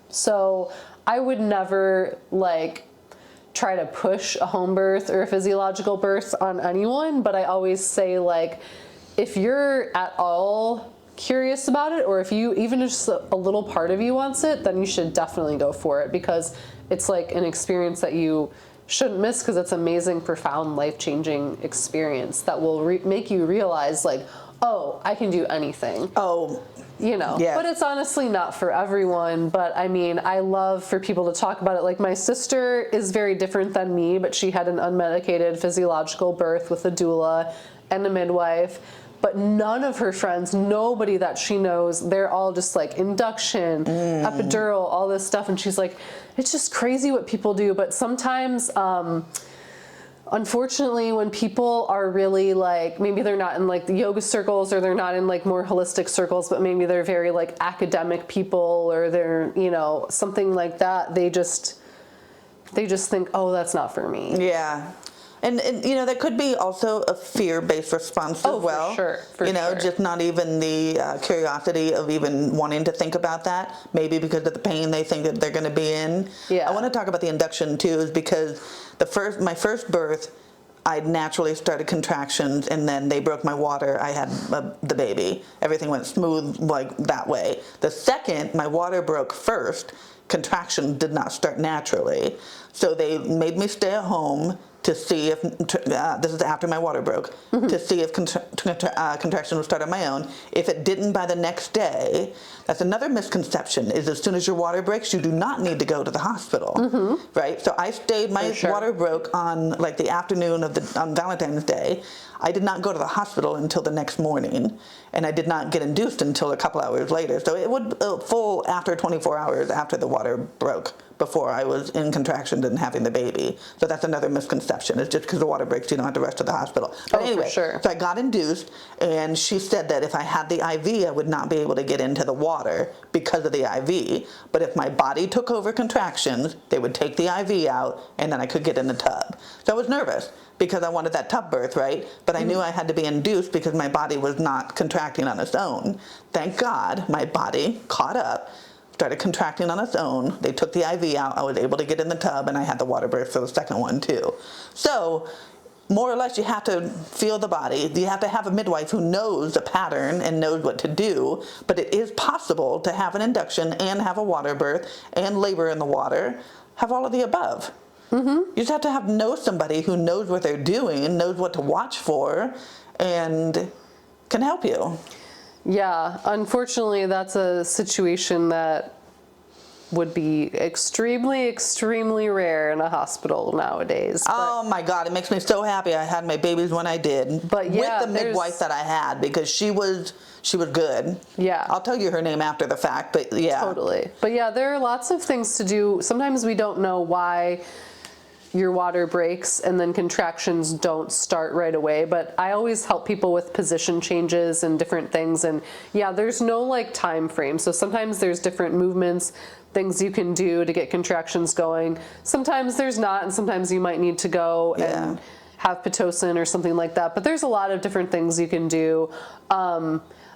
So I would never, like, try to push a home birth or a physiological birth on anyone. But I always say, like, if you're at all curious about it, or if you even just a little part of you wants it, then you should definitely go for it, because it's like an experience that you shouldn't miss, because it's amazing, profound, life-changing experience that will make you realize, like, oh, I can do anything. Oh, you know. yeah. But it's honestly not for everyone. But I mean, I love for people to talk about it. Like, my sister is very different than me, but she had an unmedicated physiological birth with a doula and a midwife. But none of her friends, nobody that she knows, they're all just like induction, epidural, all this stuff. And she's like, it's just crazy what people do. But sometimes, unfortunately, when people are really like, maybe they're not in like the yoga circles, or they're not in like more holistic circles, but maybe they're very like academic people, or they're, you know, something like that, they just think, oh, that's not for me. Yeah. And you know, that could be also a fear-based response as well. For sure. You know, just not even the curiosity of even wanting to think about that. Maybe because of the pain they think that they're going to be in. Yeah. I want to talk about the induction too, is because my first birth, I naturally started contractions, and then they broke my water. I had the baby. Everything went smooth like that way. The second, my water broke first. Contraction did not start naturally, so they made me stay at home to see if, this is after my water broke, to see if contraction would start on my own. If it didn't by the next day, that's another misconception, is as soon as your water breaks, you do not need to go to the hospital, right? So I stayed, my water broke on like the afternoon of on Valentine's Day. I did not go to the hospital until the next morning, and I did not get induced until a couple hours later. So it would full after 24 hours after the water broke, before I was in contractions and having the baby. So that's another misconception. It's just because the water breaks, you don't have to rush to the hospital. But anyway, so I got induced, and she said that if I had the IV, I would not be able to get into the water because of the IV. But if my body took over contractions, they would take the IV out, and then I could get in the tub. So I was nervous, because I wanted that tub birth, right? But I knew I had to be induced because my body was not contracting on its own. Thank God my body caught up, started contracting on its own. They took the IV out. I was able to get in the tub, and I had the water birth for the second one too. So more or less, you have to feel the body. You have to have a midwife who knows the pattern and knows what to do. But it is possible to have an induction and have a water birth and labor in the water, have all of the above. You just have to know somebody who knows what they're doing, knows what to watch for, and can help you. Yeah, unfortunately, that's a situation that would be extremely, extremely rare in a hospital nowadays. Oh my God, it makes me so happy I had my babies when I did. But yeah, with the midwife that I had, because she was good. Yeah. I'll tell you her name after the fact, but yeah. Totally. But yeah, there are lots of things to do. Sometimes we don't know why your water breaks and then contractions don't start right away, but I always help people with position changes and different things. And yeah, there's no like time frame. So sometimes there's different movements, things you can do to get contractions going. Sometimes there's not, and sometimes you might need to go and have Pitocin or something like that. But there's a lot of different things you can do.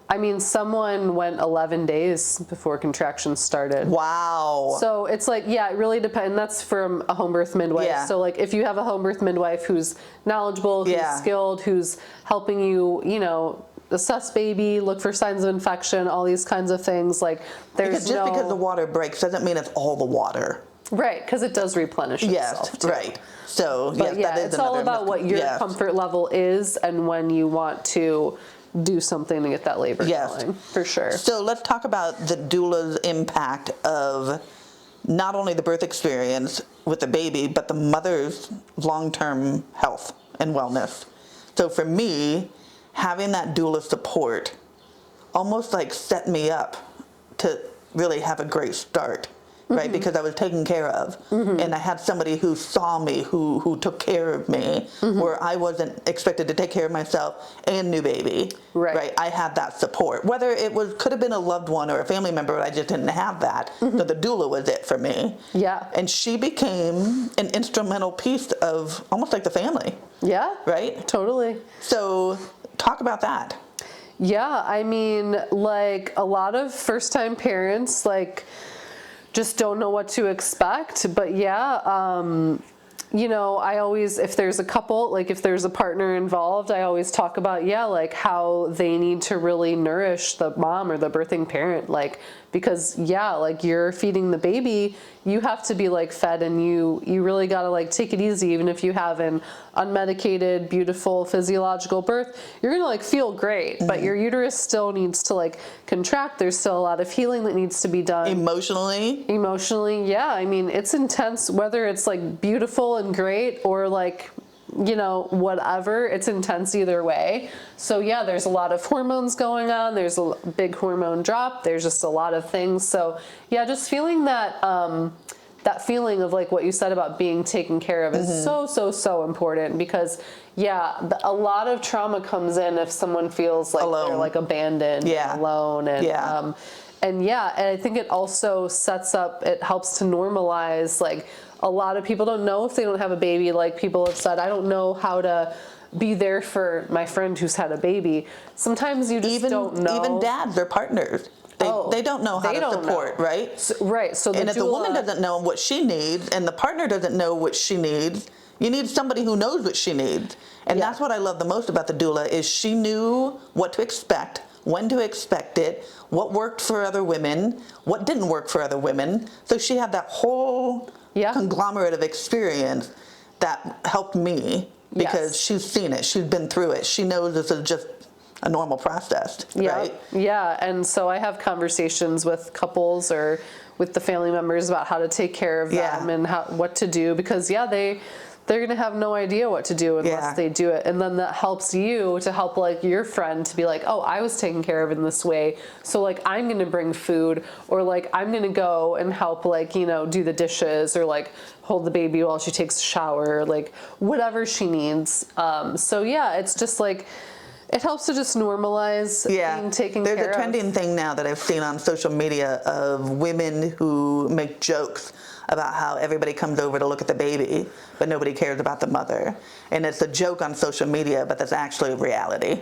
I mean, someone went 11 days before contractions started. Wow. So it's like, yeah, it really depends. That's from a home birth midwife. Yeah. So like, if you have a home birth midwife who's knowledgeable, who's skilled, who's helping you, you know, assess baby, look for signs of infection, all these kinds of things. Like, there's because the water breaks doesn't mean it's all the water. Right, because it does replenish itself too. Right. So but yes, that is it's all about what your comfort level is and when you want to do something to get that labor going, for sure. So let's talk about the doula's impact of not only the birth experience with the baby, but the mother's long-term health and wellness. So for me, having that doula support almost like set me up to really have a great start right? Because I was taken care of. And I had somebody who saw me, who took care of me, where I wasn't expected to take care of myself and new baby, right? I had that support. Whether it could have been a loved one or a family member, but I just didn't have that. So the doula was it for me. Yeah. And she became an instrumental piece of almost like the family. Yeah. Right? Totally. So talk about that. Yeah, I mean, like a lot of first-time parents, like, just don't know what to expect. But yeah, you know, I always, if there's a couple, like if there's a partner involved, I always talk about, yeah, like how they need to really nourish the mom or the birthing parent, like, because yeah, like you're feeding the baby, you have to be like fed, and you really got to like take it easy. Even if you have an unmedicated, beautiful physiological birth, you're going to like feel great, but your uterus still needs to like contract. There's still a lot of healing that needs to be done. Emotionally, yeah. I mean, it's intense, whether it's like beautiful and great or like, you know, whatever, it's intense either way. So yeah, there's a lot of hormones going on. There's a big hormone drop. There's just a lot of things. So yeah, just feeling that, that feeling of like what you said about being taken care of is so important, because yeah, a lot of trauma comes in if someone feels like they're like abandoned, and alone, and and I think it also it helps to normalize, like, a lot of people don't know if they don't have a baby. Like, people have said, I don't know how to be there for my friend who's had a baby. Sometimes you just don't know. Even dads or partners. They don't know how to support, right? So and if the woman doesn't know what she needs and the partner doesn't know what she needs, you need somebody who knows what she needs. And that's what I love the most about the doula, is she knew what to expect, when to expect it, what worked for other women, what didn't work for other women. So she had that whole conglomerate of experience that helped me, because she's seen it, she's been through it, she knows this is just a normal process, right? Yeah, and so I have conversations with couples or with the family members about how to take care of them and what to do, because they're going to have no idea what to do unless they do it. And then that helps you to help like your friend to be like, oh, I was taken care of in this way, so like I'm going to bring food, or like I'm going to go and help, like, you know, do the dishes, or like hold the baby while she takes a shower, or like whatever she needs. So yeah, it's just like, it helps to just normalize being taken care of. There's a trending thing now that I've seen on social media of women who make jokes about how everybody comes over to look at the baby, but nobody cares about the mother. And it's a joke on social media, but that's actually reality.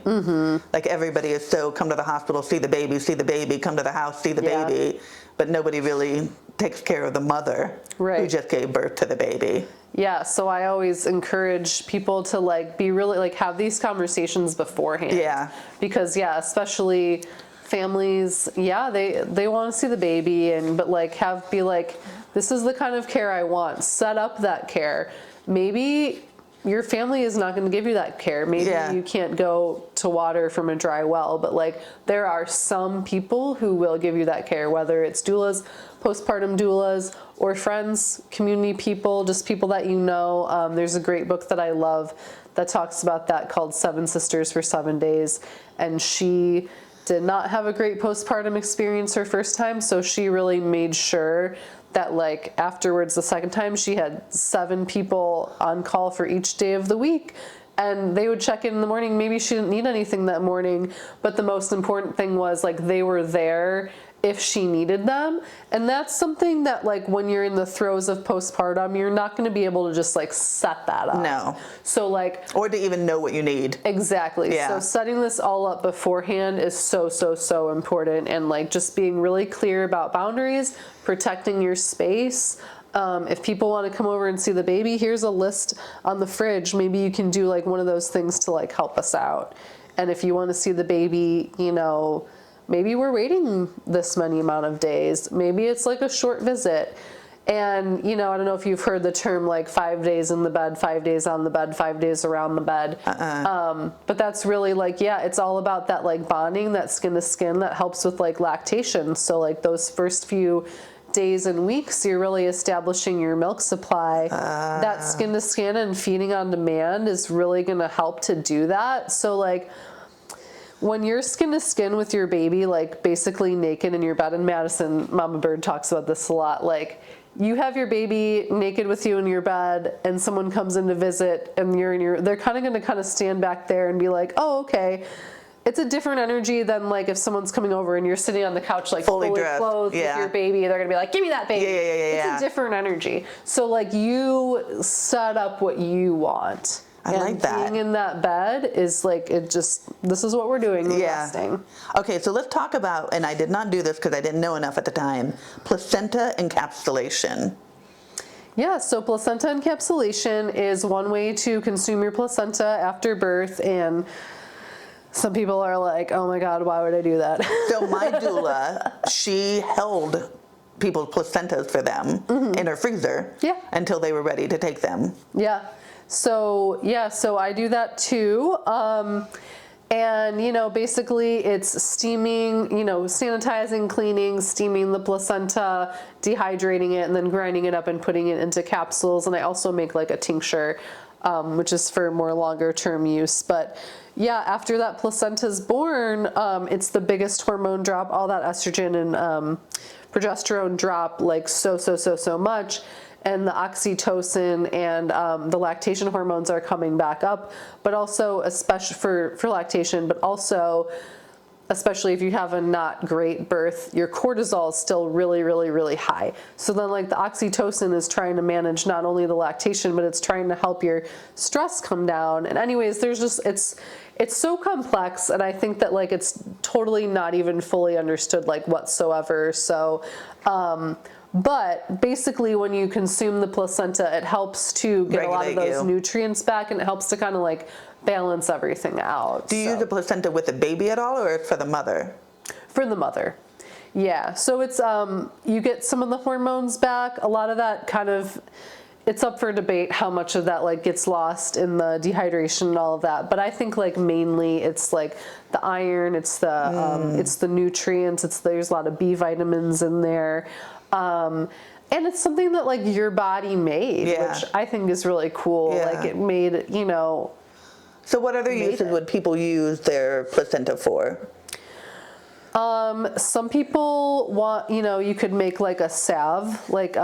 Like, everybody is so, come to the hospital, see the baby, come to the house, see the baby, but nobody really takes care of the mother who just gave birth to the baby. Yeah, so I always encourage people to like be really, like, have these conversations beforehand. Yeah. Because especially families, they want to see the baby, but like be like, this is the kind of care I want. Set up that care. Maybe your family is not going to give you that care. Maybe you can't go to water from a dry well, but like there are some people who will give you that care, whether it's doulas, postpartum doulas, or friends, community people, just people that you know. There's a great book that I love that talks about that called 7 Sisters for 7 Days. And she did not have a great postpartum experience her first time, so she really made sure that like afterwards, the second time, she had 7 people on call for each day of the week, and they would check in the morning. Maybe she didn't need anything that morning, but the most important thing was like they were there if she needed them. And that's something that like when you're in the throes of postpartum, you're not going to be able to just like set that up. No. So like, or to even know what you need. Exactly. Yeah. So setting this all up beforehand is so important, and like just being really clear about boundaries, protecting your space. If people want to come over and see the baby, here's a list on the fridge. Maybe you can do like one of those things to like help us out. And if you want to see the baby, you know, maybe we're waiting this many amount of days. Maybe it's like a short visit. And, you know, I don't know if you've heard the term like 5 days in the bed, 5 days on the bed, 5 days around the bed. But that's really like, it's all about that like bonding, that skin to skin that helps with like lactation. So like those first few days and weeks, you're really establishing your milk supply. That skin to skin and feeding on demand is really going to help to do that. So like, when you're skin to skin with your baby, like basically naked in your bed, and Madison, Mama Bird, talks about this a lot, like you have your baby naked with you in your bed and someone comes in to visit and they're kind of going to kind of stand back there and be like, oh, okay. It's a different energy than like if someone's coming over and you're sitting on the couch like fully clothed with your baby. They're gonna be like, give me that baby. It's a different energy. So like you set up what you want. I like that. Being in that bed is like, this is what we're doing. We're resting. Okay, so let's talk about, and I did not do this because I didn't know enough at the time, placenta encapsulation. Yeah, so placenta encapsulation is one way to consume your placenta after birth, and some people are like, oh my God, why would I do that? So my doula, she held people's placentas for them in her freezer until they were ready to take them. Yeah. So I do that too. And, basically it's steaming, sanitizing, cleaning, steaming the placenta, dehydrating it, and then grinding it up and putting it into capsules. And I also make like a tincture, which is for more longer term use. But yeah, after that placenta's born, it's the biggest hormone drop. All that estrogen and progesterone drop like so much. And the oxytocin and the lactation hormones are coming back up, but also especially for lactation, but also especially if you have a not great birth, your cortisol is still really high. So then like the oxytocin is trying to manage not only the lactation, but it's trying to help your stress come down. And anyways, there's just, it's so complex. And I think that like, it's totally not even fully understood like whatsoever. So, but basically when you consume the placenta, it helps to get a lot of those nutrients back, and it helps to kind of like balance everything out. Do you use the placenta with the baby at all, or it's for the mother? For the mother. Yeah. So it's, you get some of the hormones back. A lot of that kind of, it's up for debate how much of that like gets lost in the dehydration and all of that. But I think like mainly it's like the iron, it's the nutrients, there's a lot of B vitamins in there. And it's something that like your body made, which I think is really cool. Like it made, So what other uses would people use their placenta for? Some people want, you could make like a salve, like,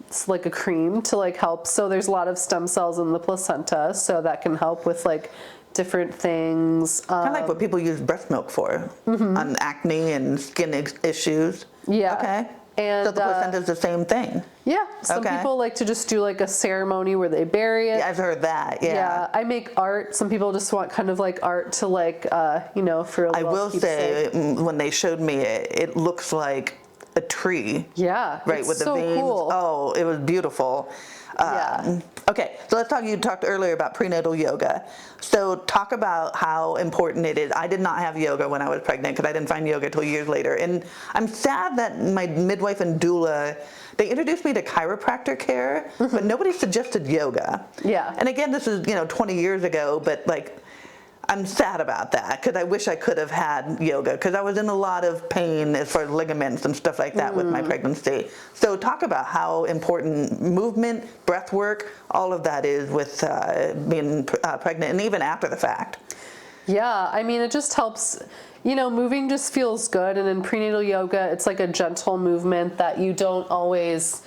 it's like a cream to like help. So there's a lot of stem cells in the placenta, so that can help with like different things. Kind of like what people use breast milk for, on acne and skin issues. Yeah. Okay. And, so the placenta is the same thing. Yeah. Some people like to just do like a ceremony where they bury it. Yeah, I've heard that. Yeah. I make art. Some people just want kind of like art to like, for a little I will keepsake. say, when they showed me it, it looks like a tree. Yeah. Right, with the veins. Cool. Oh, it was beautiful. Okay, so let's talk, you talked earlier about prenatal yoga. So talk about how important it is. I did not have yoga when I was pregnant because I didn't find yoga till years later. And I'm sad that my midwife and doula, they introduced me to chiropractor care, but nobody suggested yoga. Yeah. And again, this is, 20 years ago, but like, I'm sad about that because I wish I could have had yoga because I was in a lot of pain as far as ligaments and stuff like that with my pregnancy. So talk about how important movement, breath work, all of that is with being pregnant and even after the fact. Yeah, I mean, it just helps, moving just feels good. And in prenatal yoga, it's like a gentle movement that you don't always,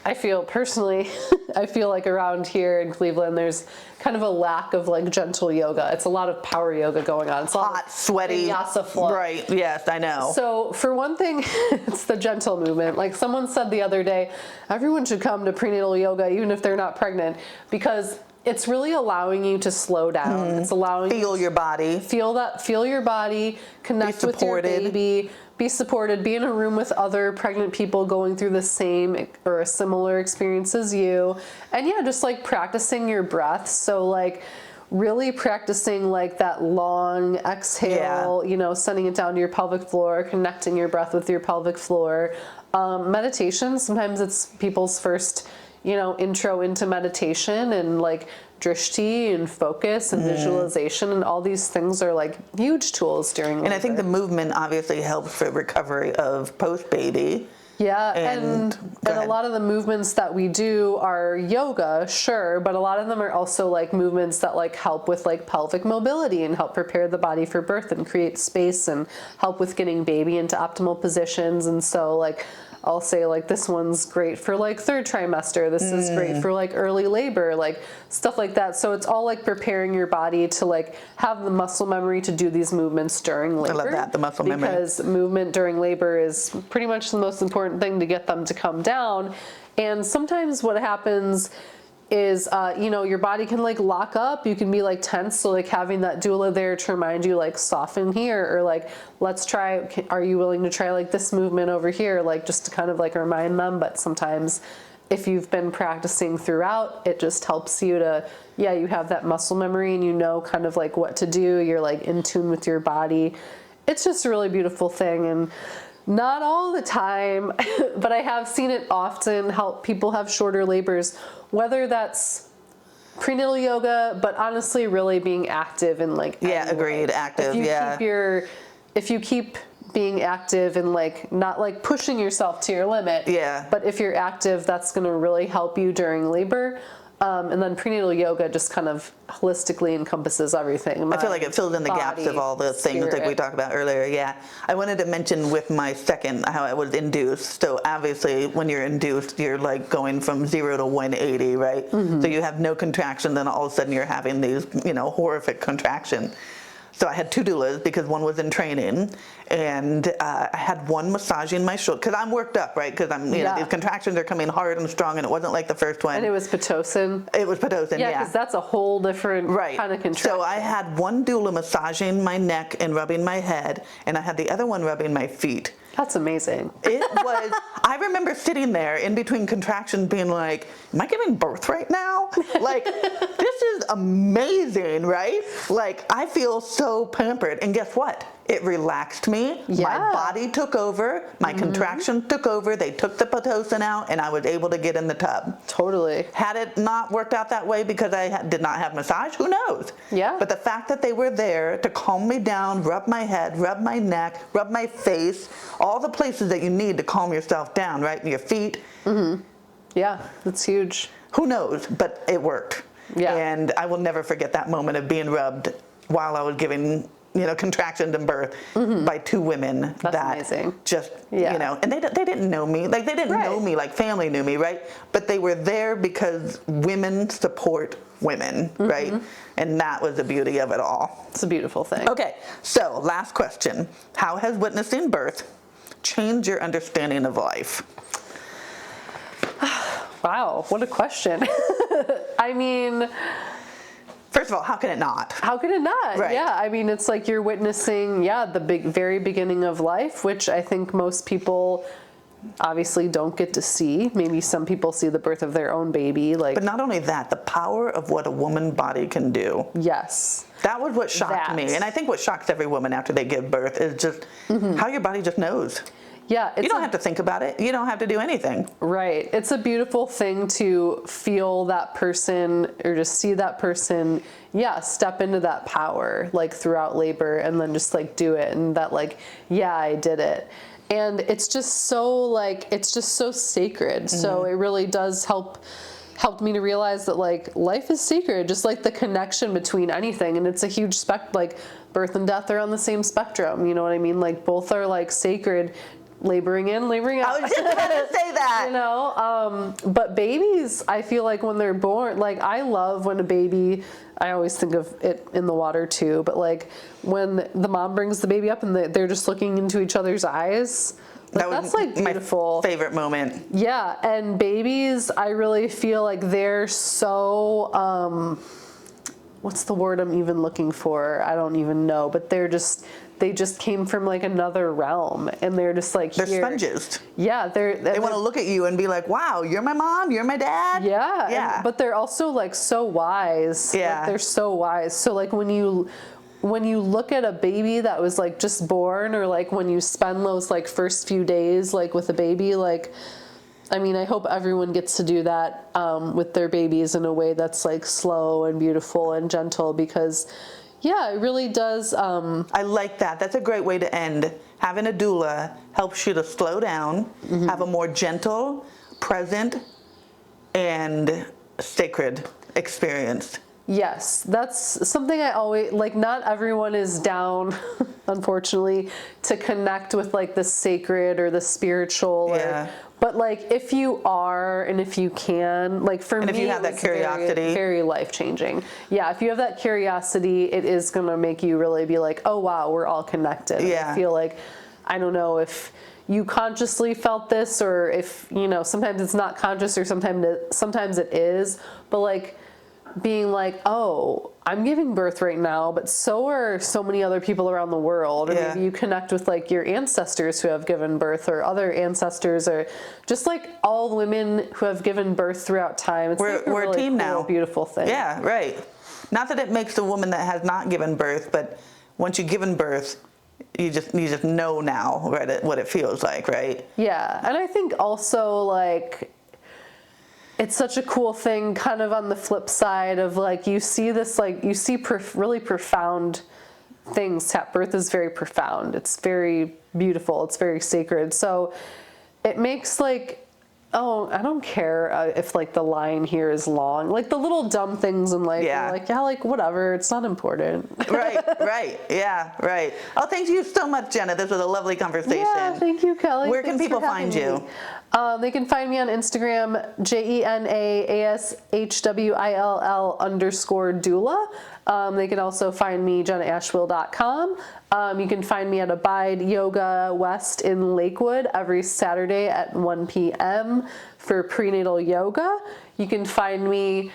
I feel personally, I feel like around here in Cleveland, there's kind of a lack of like gentle yoga. It's a lot of power yoga going on. It's hot, sweaty. Vinyasa flow. Right, yes, I know. So for one thing, it's the gentle movement. Like someone said the other day, everyone should come to prenatal yoga even if they're not pregnant, because it's really allowing you to slow down. It's allowing you to your body. Feel your body, connect with your baby, be supported, be in a room with other pregnant people going through the same or a similar experience as you. And yeah, just like practicing your breath. So like really practicing like that long exhale, sending it down to your pelvic floor, connecting your breath with your pelvic floor. Meditation, sometimes it's people's first intro into meditation, and like drishti and focus and visualization, and all these things are like huge tools during labor. And I think the movement obviously helps for recovery of post-baby. Yeah, And go and a ahead. lot of the movements that we do are yoga, sure, but a lot of them are also like movements that like help with like pelvic mobility and help prepare the body for birth and create space and help with getting baby into optimal positions. And so like I'll say like this one's great for like third trimester, this is great for like early labor, like stuff like that. So it's all like preparing your body to like have the muscle memory to do these movements during labor. I love that, the muscle memory. Because movement during labor is pretty much the most important thing to get them to come down. And sometimes what happens is, your body can like lock up, you can be like tense. So like having that doula there to remind you like soften here, or like, let's try, are you willing to try like this movement over here? Like just to kind of like remind them. But sometimes if you've been practicing throughout, it just helps you to, you have that muscle memory and you know kind of like what to do. You're like in tune with your body. It's just a really beautiful thing. And not all the time, but I have seen it often help people have shorter labors, whether that's prenatal yoga, but honestly really being active and like Agreed, active. If you keep being active and like not like pushing yourself to your limit, but if you're active, that's going to really help you during labor. And then prenatal yoga just kind of holistically encompasses everything. I feel like it fills in the gaps of all the things like we talked about earlier. Yeah. I wanted to mention with my second how I was induced. So obviously when you're induced, you're like going from 0 to 180, right? So you have no contraction, then all of a sudden you're having these, horrific contractions. So I had 2 doulas because one was in training, and I had one massaging my shoulder because I'm worked up, right? Because I'm, these contractions are coming hard and strong, and it wasn't like the first one. And it was Pitocin. It was Pitocin, Yeah, because that's a whole different kind of contraction. So I had one doula massaging my neck and rubbing my head, and I had the other one rubbing my feet. That's amazing. It was, I remember sitting there in between contractions being like, am I giving birth right now? Like, this is amazing, right? Like, I feel so pampered. And guess what? It relaxed me. My body took over. My contractions took over. They took the Pitocin out, and I was able to get in the tub. Totally. Had it not worked out that way because I did not have massage, who knows? Yeah. But the fact that they were there to calm me down, rub my head, rub my neck, rub my face, all the places that you need to calm yourself down, right? Your feet. Yeah, that's huge. Who knows? But it worked. Yeah. And I will never forget that moment of being rubbed while I was giving contractions and birth by 2 women. That's amazing. Just, and they didn't know me. Like, they didn't know me like family knew me, right? But they were there because women support women, right? And that was the beauty of it all. It's a beautiful thing. Okay, so last question. How has witnessing birth changed your understanding of life? Wow, what a question. I mean, first of all, how can it not? How could it not? Right. Yeah, I mean, it's like you're witnessing, the very beginning of life, which I think most people obviously don't get to see. Maybe some people see the birth of their own baby. But not only that, the power of what a woman's body can do. Yes. That was what shocked me. And I think what shocks every woman after they give birth is just how your body just knows. Yeah. You don't have to think about it. You don't have to do anything. Right. It's a beautiful thing to feel that person or just see that person, step into that power like throughout labor and then just like do it and that like, I did it. And it's just so sacred. So it really does helped me to realize that like life is sacred, just like the connection between anything. And it's a huge like birth and death are on the same spectrum. You know what I mean? Like both are like sacred. Laboring in, laboring out. I was just about to say that. But babies, I feel like when they're born, like I love when a baby, I always think of it in the water too, but like when the mom brings the baby up and they're just looking into each other's eyes, like, that's like beautiful. My favorite moment. Yeah, and babies, I really feel like they're so, what's the word I'm even looking for? I don't even know, but they just came from like another realm and they're just like they're sponges. Yeah, they want to look at you and be like, wow, you're my mom, you're my dad. Yeah. But they're also like so wise. Yeah. Like, they're so wise. So like when you look at a baby that was like just born, or like when you spend those like first few days like with a baby, like I mean, I hope everyone gets to do that with their babies in a way that's like slow and beautiful and gentle, because Yeah, it really does. I like that. That's a great way to end. Having a doula helps you to slow down, have a more gentle, present, and sacred experience. Yes, that's something I always, like, not everyone is down, unfortunately, to connect with like the sacred or the spiritual. Yeah. But like if you are and if you can, like for And me, if you have it that was curiosity. very, very life-changing. Yeah, if you have that curiosity, it is going to make you really be like, oh wow, we're all connected. And Yeah. I feel like, I don't know if you consciously felt this or if, you know, sometimes it's not conscious or sometimes it is, but like being like, oh, I'm giving birth right now, but so are so many other people around the world. Or Yeah. maybe you connect with like your ancestors who have given birth or other ancestors or just like all women who have given birth throughout time. It's like We're really a team cool, now. beautiful thing. Yeah, right. Not that it makes the woman that has not given birth, but once you've given birth, you just know now, right, what it feels like, right? Yeah, and I think also like it's such a cool thing kind of on the flip side of like you see this, like you see really profound things. Birth is very profound. It's very beautiful. It's very sacred. So it makes like, oh, I don't care if like the line here is long. Like the little dumb things in life. Yeah. You're like, yeah, like whatever. It's not important. Right. Yeah, right. Oh, thank you so much, Jenna. This was a lovely conversation. Yeah, thank you, Kelly. Where can Thanks people for having find you? me. They can find me on Instagram, JenaAshwill_doula. They can also find me, JenaAshwill.com. You can find me at Abide Yoga West in Lakewood every Saturday at 1 p.m. for prenatal yoga. You can find me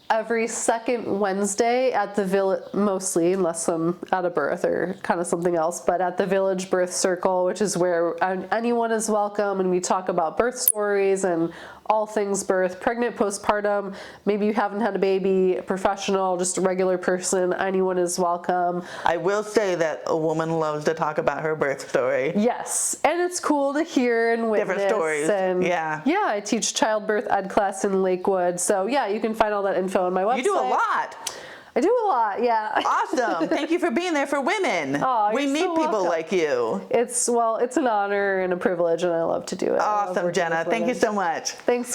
every second Wednesday at the village, mostly, unless I'm out of birth or kind of something else, but at the Village Birth Circle, which is where anyone is welcome, and we talk about birth stories and all things birth, pregnant, postpartum, maybe you haven't had a baby, a professional, just a regular person, anyone is welcome. I will say that a woman loves to talk about her birth story. Yes, and it's cool to hear and witness. Different stories, And yeah. Yeah, I teach childbirth ed class in Lakewood, so yeah, you can find all that info on my website. You do a lot. I do a lot, yeah. Awesome. Thank you for being there for women. Aw, We you're need so people welcome. like you. It's an honor and a privilege, and I love to do it. I love Awesome, working Jenna. with Thank you women. so much. Thanks.